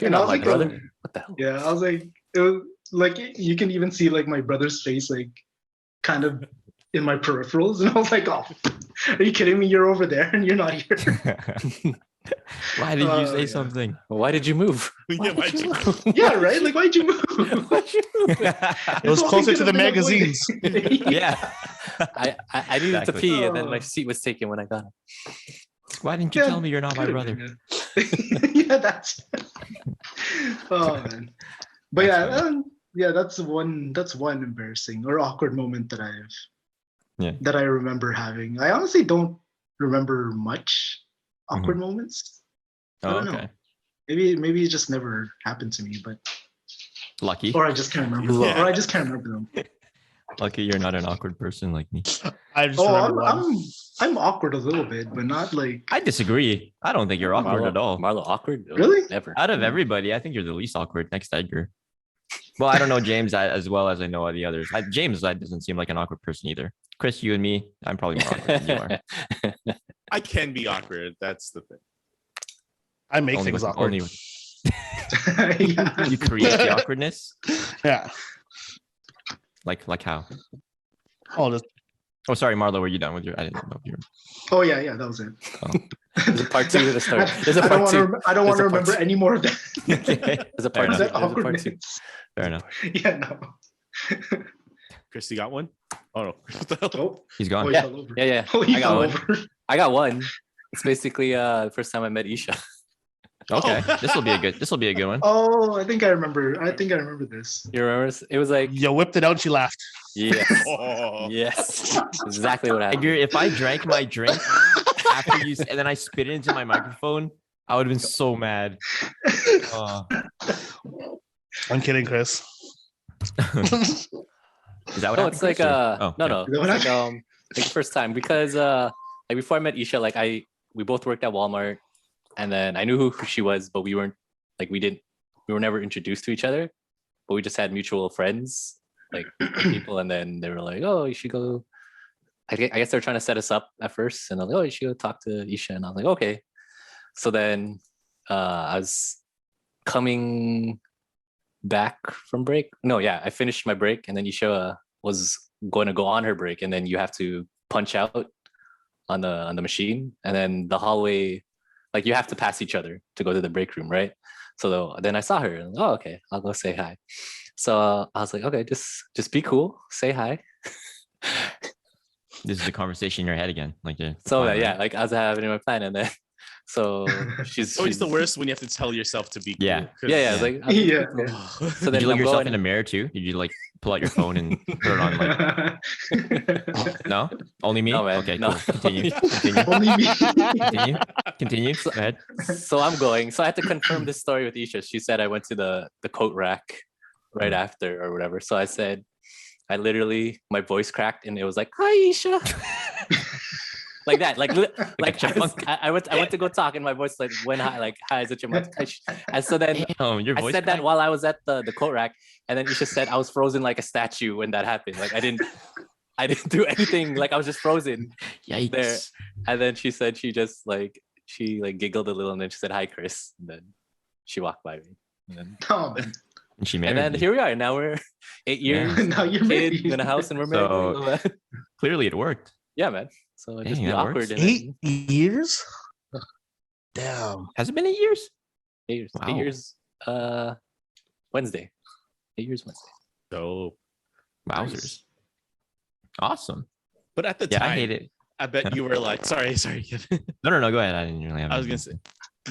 You're not my brother. What the hell? Yeah, I was like, it was like you can even see like my brother's face, like kind of in my peripherals, and I was like, oh, are you kidding me? You're over there and you're not here. Why did you say something? Why did you move? Yeah, right. Like, why'd you move? It was closer to the magazines. Yeah. I needed to pee, and then my seat was taken when I got up. Why didn't you tell me you're not my brother? Yeah, that's. Oh man, but that's one embarrassing or awkward moment that I remember having. I honestly don't remember much awkward moments. I don't know. Maybe it just never happened to me, but lucky. Or I just can't remember. Or I just can't remember them. Lucky you're not an awkward person like me. I'm awkward a little bit, but not like. I disagree. I don't think you're awkward at all. Marlo awkward? Really? Never. Out of everybody, I think you're the least awkward next to Edgar. Well, I don't know James as well as I know the others. James doesn't seem like an awkward person either. Chris, you and me, I'm probably more awkward than you are. I can be awkward. That's the thing. I make things awkward. You create the awkwardness? Yeah. Like how? Oh, sorry, Marlo, were you done with your? I didn't know if you were. Oh yeah, that was it. Oh. There's a part 2 to the story. There's a part 2. I don't want to remember any more of that. Okay. There's a part 2. Fair enough. Yeah, no. Chris, you got one? Oh no. He's gone. Yeah. Oh, I got one. I got one. It's basically the first time I met Isha. Okay, this will be a good one. Oh, I think I remember this. You remember? It was like you whipped it out and she laughed. Yes. Yes. Exactly what happened. If I drank my drink after you and then I spit it into my microphone, I would have been so mad. I'm kidding, Chris. Is that what happened? It's like no. It's like the first time because like before I met Isha, like we both worked at Walmart. And then I knew who she was, but we were never introduced to each other, but we just had mutual friends, like people. And then they were like, oh, you should go. I guess they're trying to set us up at first. And I was like, oh, you should go talk to Isha. And I was like, okay. So then I was coming back from break. No, yeah, I finished my break. And then Isha was going to go on her break. And then you have to punch out on the machine. And then the hallway, like you have to pass each other to go to the break room, right? So then I saw her. And, oh, okay, I'll go say hi. So I was like, okay, just be cool, say hi. This is a conversation in your head again, like like I was having my plan, and then she's always the worst when you have to tell yourself to be cool. Yeah. So then did you look yourself in the mirror too? Did you like pull out your phone and put it on like no? Only me? No, man. Okay, no. Cool. Continue. Only me. Continue. Go ahead. So I'm going. So I had to confirm this story with Isha. She said I went to the coat rack right after or whatever. So I said, my voice cracked and it was like, hi Isha. Like that, like I went to go talk and my voice like went high, like hi, is it your mom? And so then I said that while I was at the coat rack, and then Isha said I was frozen like a statue when that happened. Like I didn't do anything. Like I was just frozen. Yikes. There. And then she said she giggled a little and then she said hi Chris. And then she walked by me. And then, and she married. And then here we are. Now we're 8 years. Yeah. Now you're married in a house and we're married. So clearly it worked. Yeah, man. So just be awkward. 8 years? Damn. Has it been 8 years? 8 years. Wow. 8 years. Wednesday. 8 years Wednesday. So, wowzers. Awesome. But at the time, I hate it. I bet you were like, sorry. No. Go ahead. I didn't really have. I was gonna say.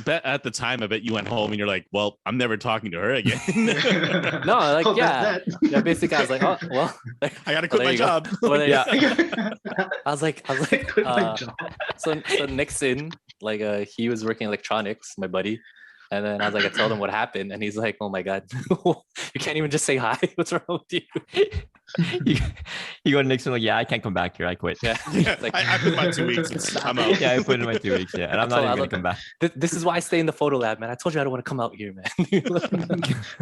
At the time, I bet you went home and you're like, well, I'm never talking to her again. No, like yeah. Basically, I was like, oh well, I gotta quit my job. Well, yeah. I was like, so Nixon, like he was working electronics, my buddy. And then I was like, I told him what happened, and he's like, "Oh my god, you can't even just say hi. What's wrong with you?" You go to Nixon like, "Yeah, I can't come back here. I quit." Yeah, like, I put my 2 weeks. I'm out. Yeah, I put in my 2 weeks. Yeah, and I'm not even gonna come back. This is why I stay in the photo lab, man. I told you I don't want to come out here, man.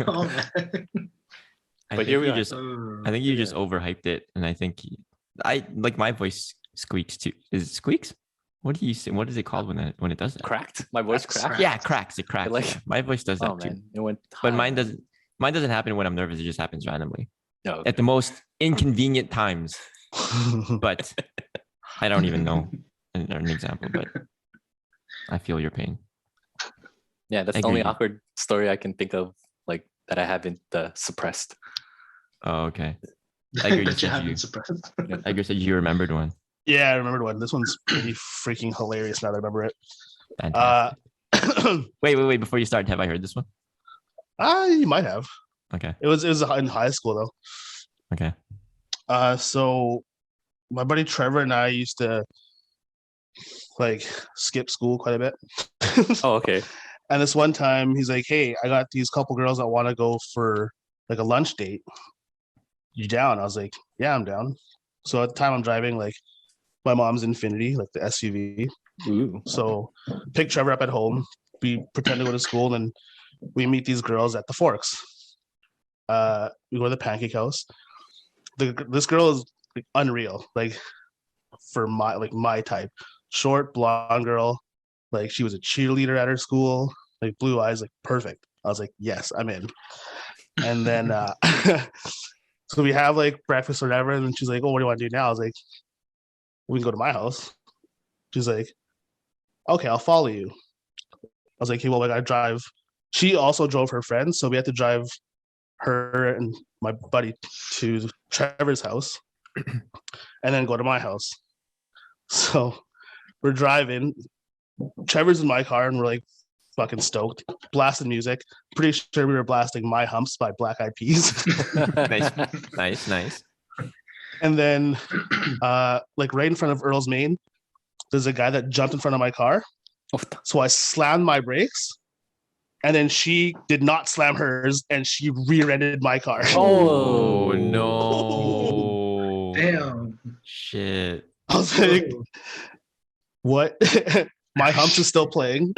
Oh, man. But here we are. I think you just overhyped it, and I think I like my voice squeaks too. Is it squeaks? What do you say? What is it called when it does that? Cracked. My voice cracked. Yeah, cracks. It cracks. Like my voice does that too. Man, it went. But mine doesn't. Mine doesn't happen when I'm nervous. It just happens randomly. No, okay. At the most inconvenient times. But I don't even know an example. But I feel your pain. Yeah, that's the only awkward story I can think of, like that I haven't suppressed. Oh, okay. Edgar, that you haven't suppressed. Edgar said you remembered one. Yeah, I remembered one. This one's pretty freaking hilarious now that I remember it. Wait. Before you start, have I heard this one? You might have. Okay. It was in high school though. Okay. So my buddy Trevor and I used to like skip school quite a bit. Oh, okay. And this one time he's like, "Hey, I got these couple girls that want to go for like a lunch date. You down?" I was like, "Yeah, I'm down." So at the time I'm driving like my mom's Infiniti, like the SUV. Ooh. So pick Trevor up at home. We pretend to go to school, and then we meet these girls at the Forks. We go to the Pancake House. This girl is like, unreal, like for my type. Short, blonde girl. Like she was a cheerleader at her school. Like blue eyes, like perfect. I was like, yes, I'm in. And then so we have like breakfast or whatever, and she's like, "Oh, what do you want to do now?" I was like, "We can go to my house." She's like, "Okay, I'll follow you." I was like, "Hey, well, I gotta drive." She also drove her friends, so we had to drive her and my buddy to Trevor's house and then go to my house. So we're driving. Trevor's in my car, and we're like fucking stoked, blasting music. Pretty sure we were blasting "My Humps" by Black Eyed Peas. Nice. And then like right in front of Earl's Main, there's a guy that jumped in front of my car. So I slammed my brakes, and then she did not slam hers, and she rear-ended my car. Oh no. Damn. Shit. I was like, what? My Humps is still playing.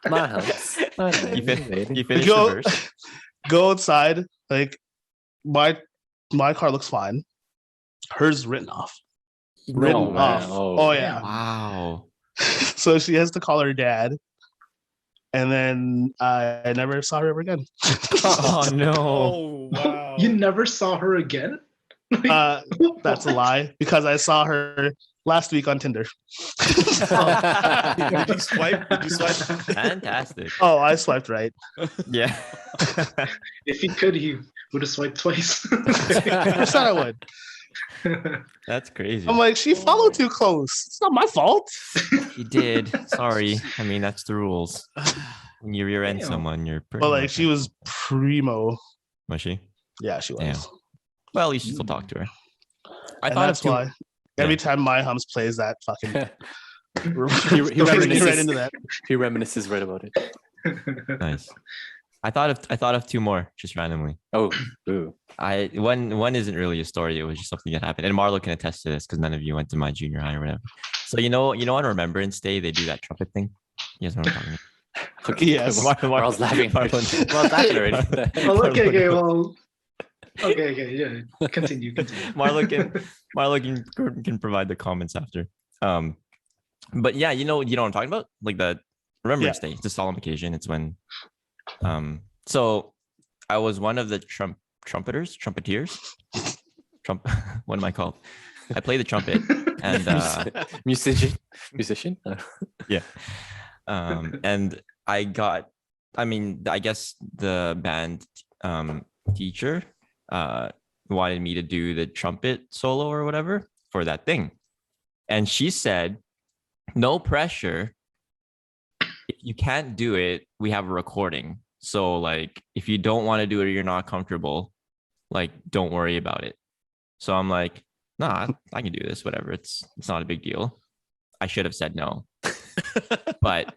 My Humps. You finished the verse? Go outside. Like my car looks fine. Hers written off. Written off. Oh yeah. Wow. So she has to call her dad. And then I never saw her ever again. Oh no. Oh wow. You never saw her again? That's a lie, because I saw her last week on Tinder. Did you swipe? Fantastic. Oh, I swiped right. Yeah. If he could, he would have swiped twice. 100% I would. That's crazy. I'm like, she followed too close. It's not my fault. She did. Sorry. I mean, that's the rules. When you rear end someone, you're pretty. But like, she was primo. Was she? Yeah, she was. Damn. Well, you should still talk to her. I thought that's why. Every time My Humps plays that fucking, he reminisces right about it. Nice. I thought of two more just randomly. Oh, ooh. One isn't really a story. It was just something that happened, and Marlo can attest to this because none of you went to my junior high or whatever. So on Remembrance Day they do that trumpet thing. You guys know what I'm talking about? Okay, yes. Marlo's laughing. Marlo's laughing already. Okay, yeah. Continue. Marlo can provide the comments after. But yeah, you know what I'm talking about? Like the Remembrance Day. It's a solemn occasion. It's when so I was one of the trumpeteers. What am I called? I play the trumpet and musician. Yeah. And I guess the band teacher wanted me to do the trumpet solo or whatever for that thing. And she said, "No pressure. If you can't do it, we have a recording. So like, if you don't want to do it or you're not comfortable, like, don't worry about it." So I'm like, "Nah, I can do this, whatever. It's not a big deal." I should have said no, but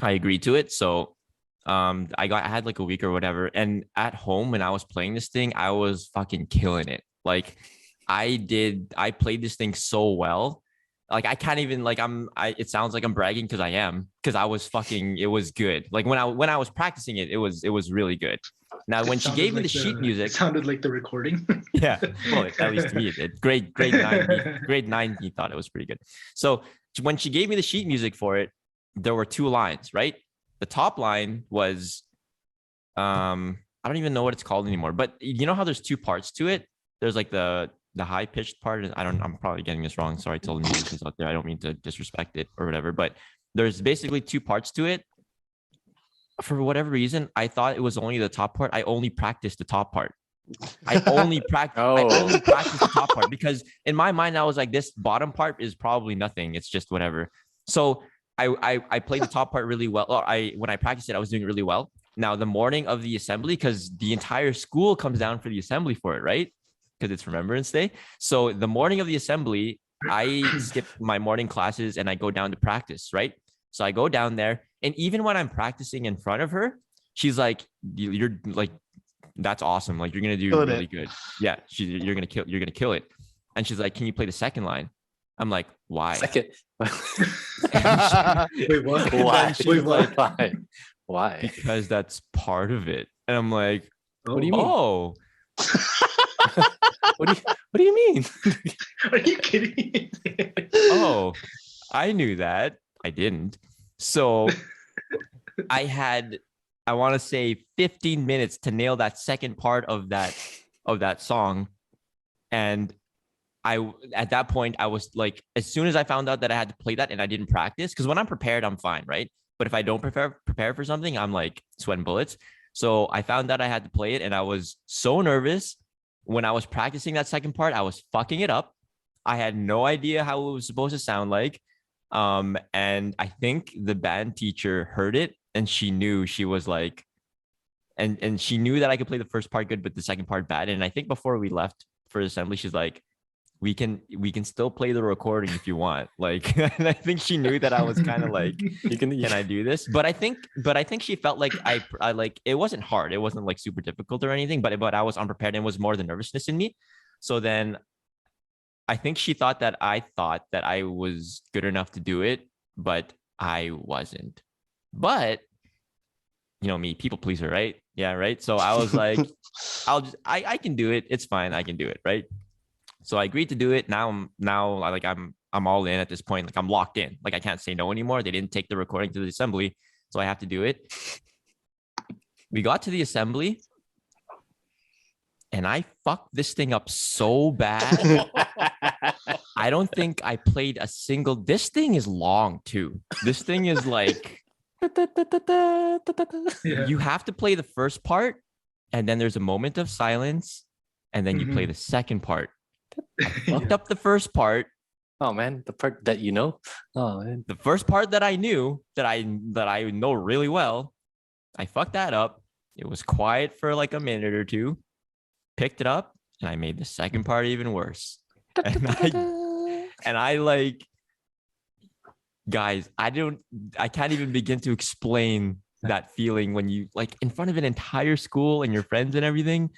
I agreed to it. So I had like a week or whatever. And at home, when I was playing this thing, I was fucking killing it. Like I played this thing so well. Like I can't even it sounds like I'm bragging because I am, because it was good. Like when I was practicing it, it was really good. Now when she gave me the sheet music, it sounded like the recording. Yeah, well, at least to me it did. Grade 9, he thought it was pretty good. So when she gave me the sheet music for it, there were two lines, right? The top line was, I don't even know what it's called anymore, but you know how there's two parts to it? There's like the high pitched part. I'm probably getting this wrong. Sorry to all the musicians out there. I don't mean to disrespect it or whatever, but there's basically two parts to it. for whatever reason, I thought it was only the top part. I only practiced the top part. I only practiced the top part because in my mind, I was like, this bottom part is probably nothing. It's just whatever. So I played the top part really well. When I practiced it, I was doing it really well. Now the morning of the assembly, because the entire school comes down for the assembly for it, right? Because it's Remembrance Day. So the morning of the assembly, I skip my morning classes and I go down to practice, right? So I go down there, and even when I'm practicing in front of her, she's like, "You're like, that's awesome. Like, you're gonna do really good. Yeah, you're gonna kill it." And she's like, "Can you play the second line?" I'm like, "Why?" Second. Wait, what? Why? Wait, what? Why? Why? Because that's part of it. And I'm like, what do you mean? Oh. What do you mean? Are you kidding me? Oh, I knew that. I didn't. So I had, I want to say 15 minutes to nail that second part of that song. And at that point, I was like, as soon as I found out that I had to play that and I didn't practice, because when I'm prepared, I'm fine, right? But if I don't prepare for something, I'm like sweating bullets. So I found out I had to play it, and I was so nervous. When I was practicing that second part, I was fucking it up. I had no idea how it was supposed to sound like. And I think the band teacher heard it, and she knew. She was like, and she knew that I could play the first part good, but the second part bad. And I think before we left for assembly, she's like, we can still play the recording if you want. Like, and I think she knew that I was kind of like, can I do this? But I think she felt like I like, it wasn't hard. It wasn't like super difficult or anything, but I was unprepared, and it was more the nervousness in me. So then I think she thought that I was good enough to do it, but I wasn't. But you know me, people pleaser, right? Yeah, right. So I was like, I can do it. It's fine. I can do it, right? So I agreed to do it. I'm all in at this point. Like, I'm locked in. Like, I can't say no anymore. They didn't take the recording to the assembly, so I have to do it. We got to the assembly, and I fucked this thing up so bad. I don't think I played a single. This thing is long too. This thing is like, you have to play the first part, and then there's a moment of silence, and then you play the second part. I fucked up the first part. Oh man, the part that you know. Oh man, the first part that I knew, that I know really well, I fucked that up. It was quiet for like a minute or two. Picked it up, and I made the second part even worse. And I like, guys, I can't even begin to explain that feeling when you like in front of an entire school and your friends and everything,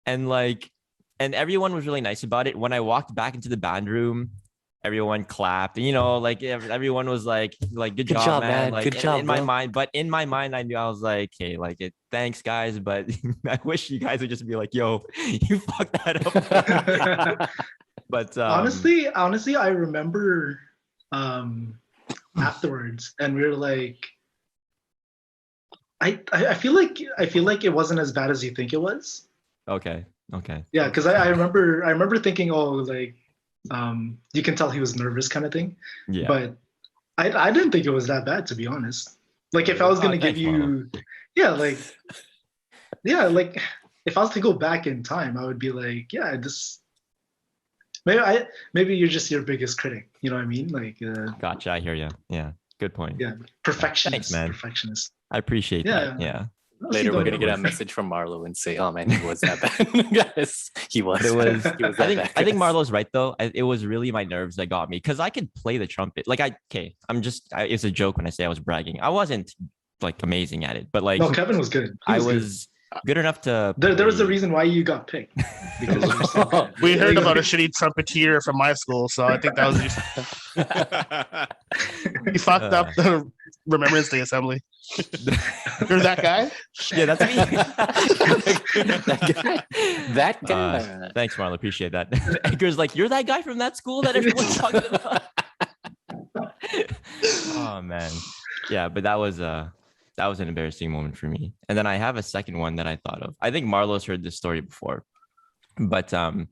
and like. And everyone was really nice about it. When I walked back into the band room, everyone clapped. You know, like everyone was like, good job, man. Like, good job, in my mind. But in my mind, I knew, I was like, hey, like, thanks, guys. But I wish you guys would just be like, yo, you fucked that up. But honestly, I remember afterwards, and we were like, I feel like it wasn't as bad as you think it was. Okay. Yeah, because I remember thinking, oh, like, you can tell he was nervous, kind of thing. Yeah. But I didn't think it was that bad, to be honest. Like, if I was gonna give you, like if I was to go back in time, I would be like, yeah, this. Maybe you're just your biggest critic. You know what I mean? Like. Gotcha. I hear you. Yeah. Good point. Yeah. Perfectionist. Thanks, man. Perfectionist. I appreciate that. Yeah. Later, we're gonna get a message from Marlo and say, "Oh man, he was that bad." Yes, he was. He was I think Marlo's right though. It was really my nerves that got me, because I could play the trumpet. Like, it's a joke when I say I was bragging. I wasn't like amazing at it, but like, no, Kevin was good. I was good enough to. There was a reason why you got picked. Because we heard about a shitty trumpeter from my school, so I think that was just. You fucked up the Remembrance Day assembly. You're that guy? Yeah, that's me. That guy. Thanks, Marlo. Appreciate that. Edgar's like, you're that guy from that school that everyone's talking about. Oh man, yeah, but that was an embarrassing moment for me. And then I have a second one that I thought of. I think Marlo's heard this story before, but and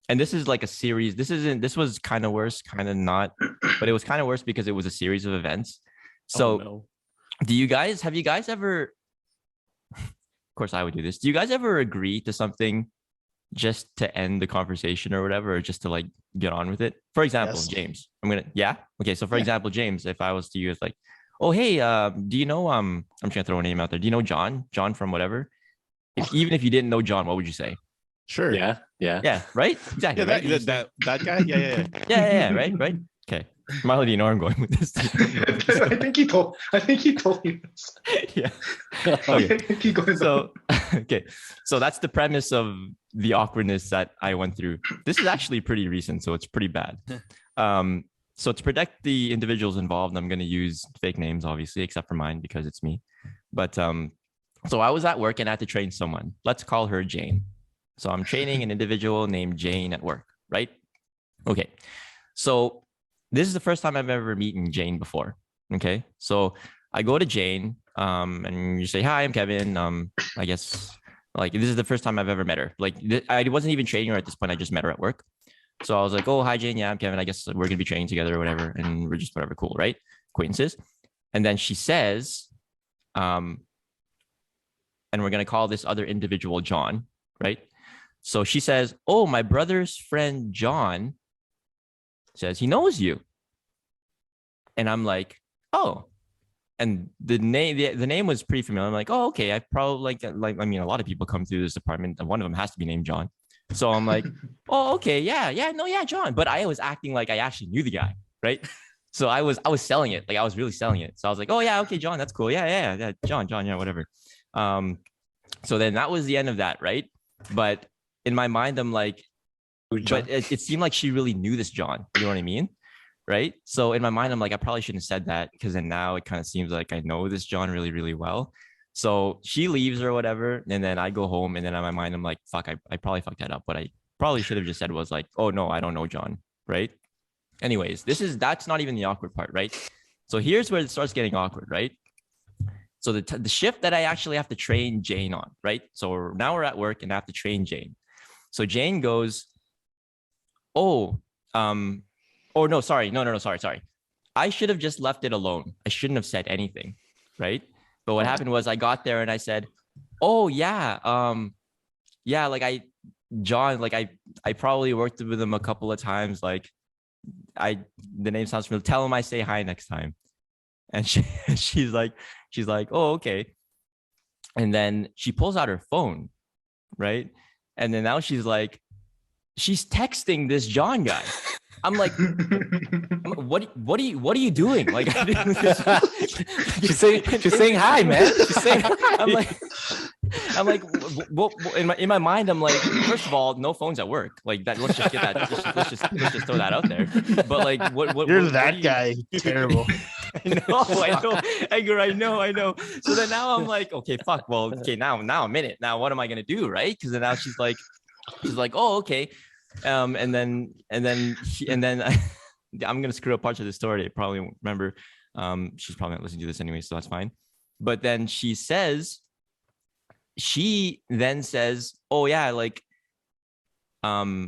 this is like a series. This was kind of worse, kind of not, but it was kind of worse because it was a series of events. So have you guys ever, of course I would do this. Do you guys ever agree to something just to end the conversation or whatever, or just to like get on with it? For example, yes. James, okay. So for example, James, if I was to use like, oh, hey, do you know, I'm just gonna throw a name out there. Do you know John from whatever? Even if you didn't know John, what would you say? Sure. Yeah. Right. Exactly. Yeah, right? that guy. Yeah. Right. Okay. Marley, do you know where I'm going with this? I think he told you this. Yeah. Okay. Keep going. So that's the premise of the awkwardness that I went through. This is actually pretty recent, so it's pretty bad. So to protect the individuals involved, I'm going to use fake names, obviously, except for mine because it's me. But so I was at work and I had to train someone. Let's call her Jane. So I'm training an individual named Jane at work, right? Okay. So this is the first time I've ever met Jane before. Okay. So I go to Jane and you say, hi, I'm Kevin. I guess like this is the first time I've ever met her. Like I wasn't even training her at this point. I just met her at work. So I was like, oh, hi, Jane. Yeah, I'm Kevin. I guess we're going to be training together or whatever. And we're just whatever. Cool. Right. Acquaintances. And then she says, and we're going to call this other individual John. Right. So she says, oh, my brother's friend, John, says he knows you. And I'm like, oh, and the name was pretty familiar. I'm like, oh, okay. I probably a lot of people come through this department and one of them has to be named John. So I'm like, oh, okay. Yeah, John. But I was acting like I actually knew the guy. Right. So I was selling it. Like I was really selling it. So I was like, oh yeah. Okay. John, that's cool. Yeah. John. Yeah, whatever. So then that was the end of that. Right. But in my mind, I'm like, but it seemed like she really knew this John. You know what I mean? Right. So in my mind, I'm like, I probably shouldn't have said that because then now it kind of seems like I know this John really, really well. So she leaves or whatever. And then I go home and then in my mind, I'm like, fuck, I probably fucked that up. What I probably should have just said was like, oh no, I don't know John. Right. Anyways, that's not even the awkward part. Right. So here's where it starts getting awkward. Right. So the shift that I actually have to train Jane on. Right. So now we're at work and I have to train Jane. So Jane goes, sorry. I should have just left it alone. I shouldn't have said anything, right? But what happened was I got there and I said, oh yeah, I probably worked with him a couple of times. Like the name sounds familiar. Tell him I say hi next time. And she's like, oh, okay. And then she pulls out her phone, right? And then now she's texting this John guy. I'm like, what are you doing? Like, she's saying hi, man. She's saying hi. I'm like, what, in my mind, I'm like, first of all, no phones at work. Like that. Let's just get that. Let's just throw that out there. But like, you're that guy. Terrible. I know, Edgar. I know. So then now I'm like, okay, fuck. Well, okay, now I'm in it. Now what am I gonna do, right? Because then now she's like, oh, okay. And then I'm gonna screw up parts of the story. I probably won't remember. She's probably not listening to this anyway, so that's fine. But then she then says, oh yeah, like, sorry,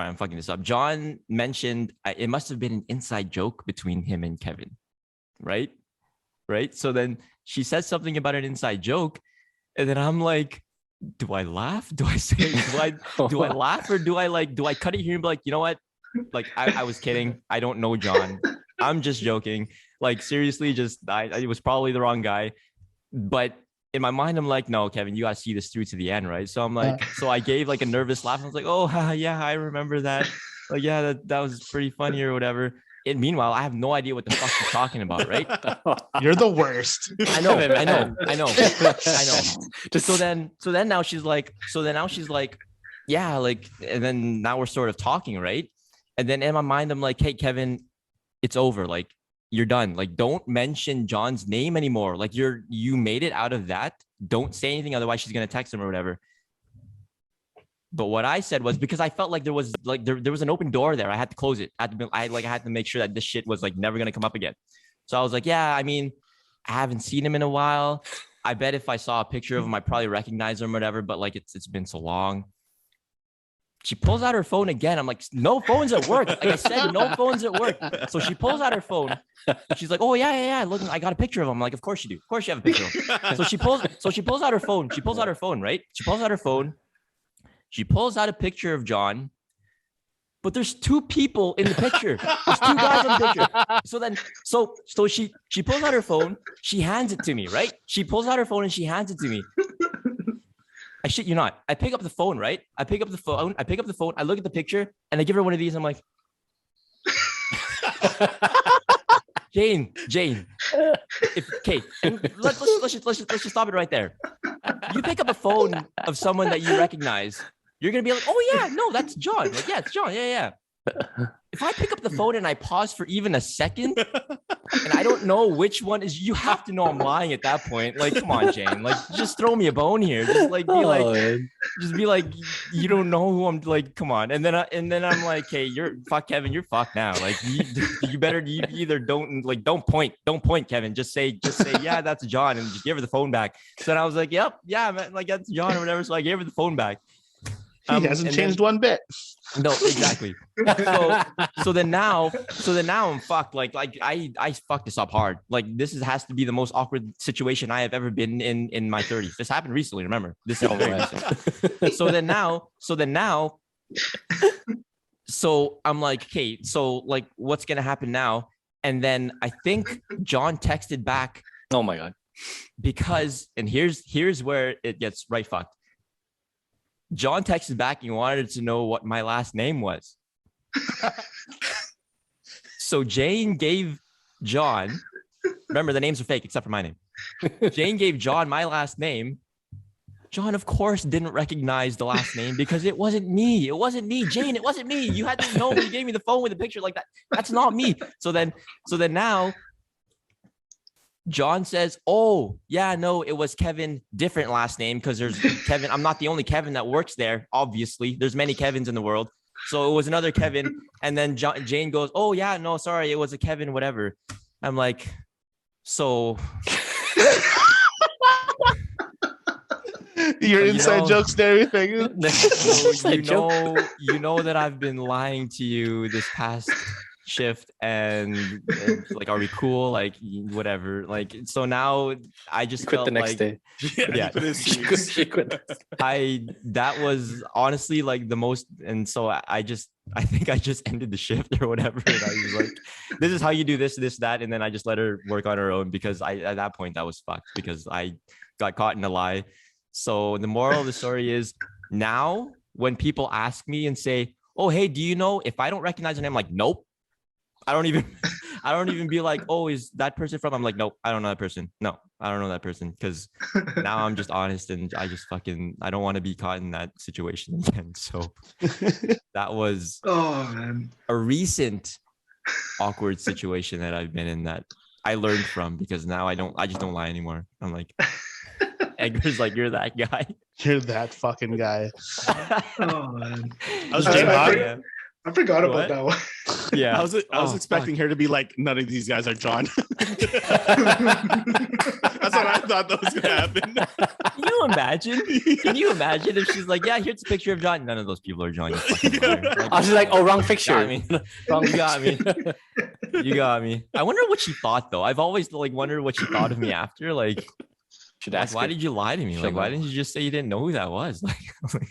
I'm fucking this up. John mentioned it must have been an inside joke between him and Kevin, right? So then she says something about an inside joke, and then I'm like, do I laugh? Do I say, do I laugh or do I cut it here and be like, you know what? Like, I was kidding. I don't know John. I'm just joking. Like, seriously, it was probably the wrong guy. But in my mind, I'm like, no, Kevin, you got to see this through to the end, right? So I'm like, so I gave like a nervous laugh. I was like, oh, yeah, I remember that. Like, yeah, that was pretty funny or whatever. And meanwhile, I have no idea what the fuck you're talking about, right? You're the worst. I know. So then now she's like, yeah, like, and then now we're sort of talking, right? And then in my mind, I'm like, hey, Kevin, it's over. Like, you're done. Like, don't mention John's name anymore. Like, you made it out of that. Don't say anything, otherwise she's gonna text him or whatever. But what I said was, because I felt like there was an open door there. I had to close it. I had to make sure that this shit was like never gonna come up again. So I was like, yeah, I mean, I haven't seen him in a while. I bet if I saw a picture of him, I probably recognize him or whatever. But like, it's been so long. She pulls out her phone again. I'm like, no phones at work. Like I said, no phones at work. So she pulls out her phone. She's like, oh yeah. Look, I got a picture of him. I'm like, of course you do. Of course you have a picture of him. So she pulls out her phone. She pulls out her phone, right? She pulls out her phone. She pulls out a picture of John. But there's two people in the picture. There's two guys in the picture. So then, so she pulls out her phone. She hands it to me, right? She pulls out her phone and she hands it to me. I shit you not. I pick up the phone, right? I pick up the phone. I look at the picture and I give her one of these. I'm like, Jane. Let's just stop it right there. You pick up a phone of someone that you recognize. You're gonna be like, oh yeah, no, that's John. Like, yeah, it's John. Yeah. If I pick up the phone and I pause for even a second and I don't know which one is, you have to know I'm lying at that point. Like, come on, Jane. Like, just throw me a bone here. Just like be like, you don't know who I'm. Like, come on. And then I'm like, hey, Kevin. You're fucked now. Like, you either don't point, Kevin. Just say, yeah, that's John, and just give her the phone back. So then I was like, yep, yeah, man, like that's John or whatever. So I gave her the phone back. He hasn't changed one bit. No, exactly. So then now I'm fucked. Like I fucked this up hard. Like this has to be the most awkward situation I have ever been in my 30s. This happened recently. Remember this? Is very recent. So then now, so I'm like, okay, so like, what's gonna happen now? And then I think John texted back. Oh my god! Because here's where it gets right fucked. John texted back and wanted to know what my last name was. So Jane gave John, remember the names are fake except for my name. Jane gave John my last name. John, of course, didn't recognize the last name because it wasn't me. It wasn't me, Jane. It wasn't me. You had to know when you gave me the phone with a picture like that. That's not me. So then now John says, oh, yeah, no, it was Kevin, different last name because there's Kevin. I'm not the only Kevin that works there, obviously. There's many Kevins in the world. So it was another Kevin. And then Jane goes, oh, yeah, no, sorry, it was a Kevin, whatever. I'm like, so... Your inside jokes and everything. You know that I've been lying to you this past shift and like, are we cool? Like, whatever. Like, so now I just quit the next day. Yeah. She quit. That was honestly like the most, and so I think I just ended the shift or whatever. And I was like, this is how you do this, that. And then I just let her work on her own because at that point that was fucked because I got caught in a lie. So the moral of the story is now when people ask me and say, oh, hey, do you know if I don't recognize her name? I'm like, nope. I don't even be like, oh, is that person from? I'm like, nope, I don't know that person. No, I don't know that person. Cause now I'm just honest and I just I don't want to be caught in that situation again. So that was a recent awkward situation that I've been in that I learned from because now I just don't lie anymore. I'm like, Edgar's like, you're that guy. You're that fucking guy. Oh man. I forgot about that one. Yeah, I was expecting her to be like, none of these guys are John. That's what I thought that was gonna happen. Can you imagine if she's like, yeah, here's a picture of John. None of those people are John. I was like, oh, wrong picture. You got me. I wonder what she thought though. I've always like wondered what she thought of me after. Like, should ask why did you lie to me? Like, why didn't you just say you didn't know who that was? Like,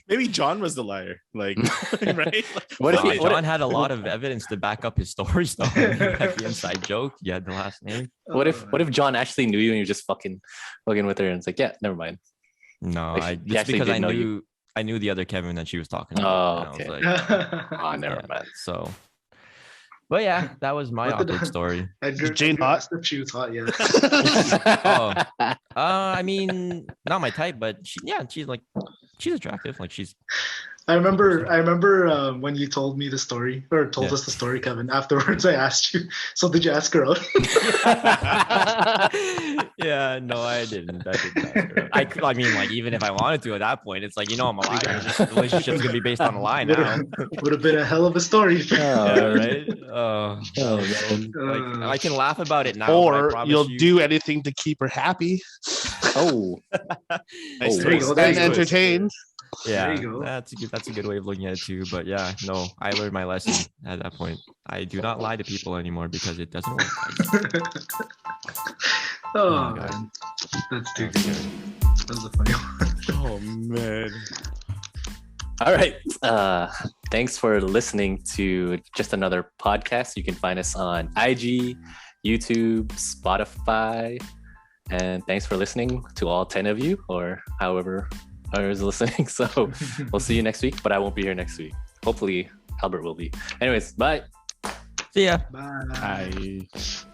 maybe John was the liar. Like, right? What if John had a lot of evidence to back up his stories though? The inside joke. You had the last name. What if John actually knew you and you're just fucking with her and it's like, yeah, never mind. No, just because I knew the other Kevin that she was talking about. Oh, okay. I was like, never mind. So. But yeah, that was my awkward story. Jane hot? She was hot, yeah. I mean, not my type, but she's attractive. Like she's. I remember when you told me the story or told us the story, Kevin. Afterwards, I asked you. So did you ask her out? Yeah, no, I didn't. I didn't ask her out. I mean, like even if I wanted to, at that point, it's like I'm a liar. The relationship's gonna be based on a lie now. Would have been a hell of a story. Yeah, right. Like, I can laugh about it now. Or you'll do anything to keep her happy. Oh, and entertained. Yeah, that's a good way of looking at it too. But yeah, no, I learned my lesson at that point. I do not lie to people anymore because it doesn't work. Oh man, that's too good. That was a funny one. Oh man. All right. Thanks for listening to just another podcast. You can find us on IG, YouTube, Spotify, and thanks for listening to all 10 of you, or however is listening. So we'll see you next week, but I won't be here next week. Hopefully Albert will be. Anyways, bye. See ya. Bye. Bye.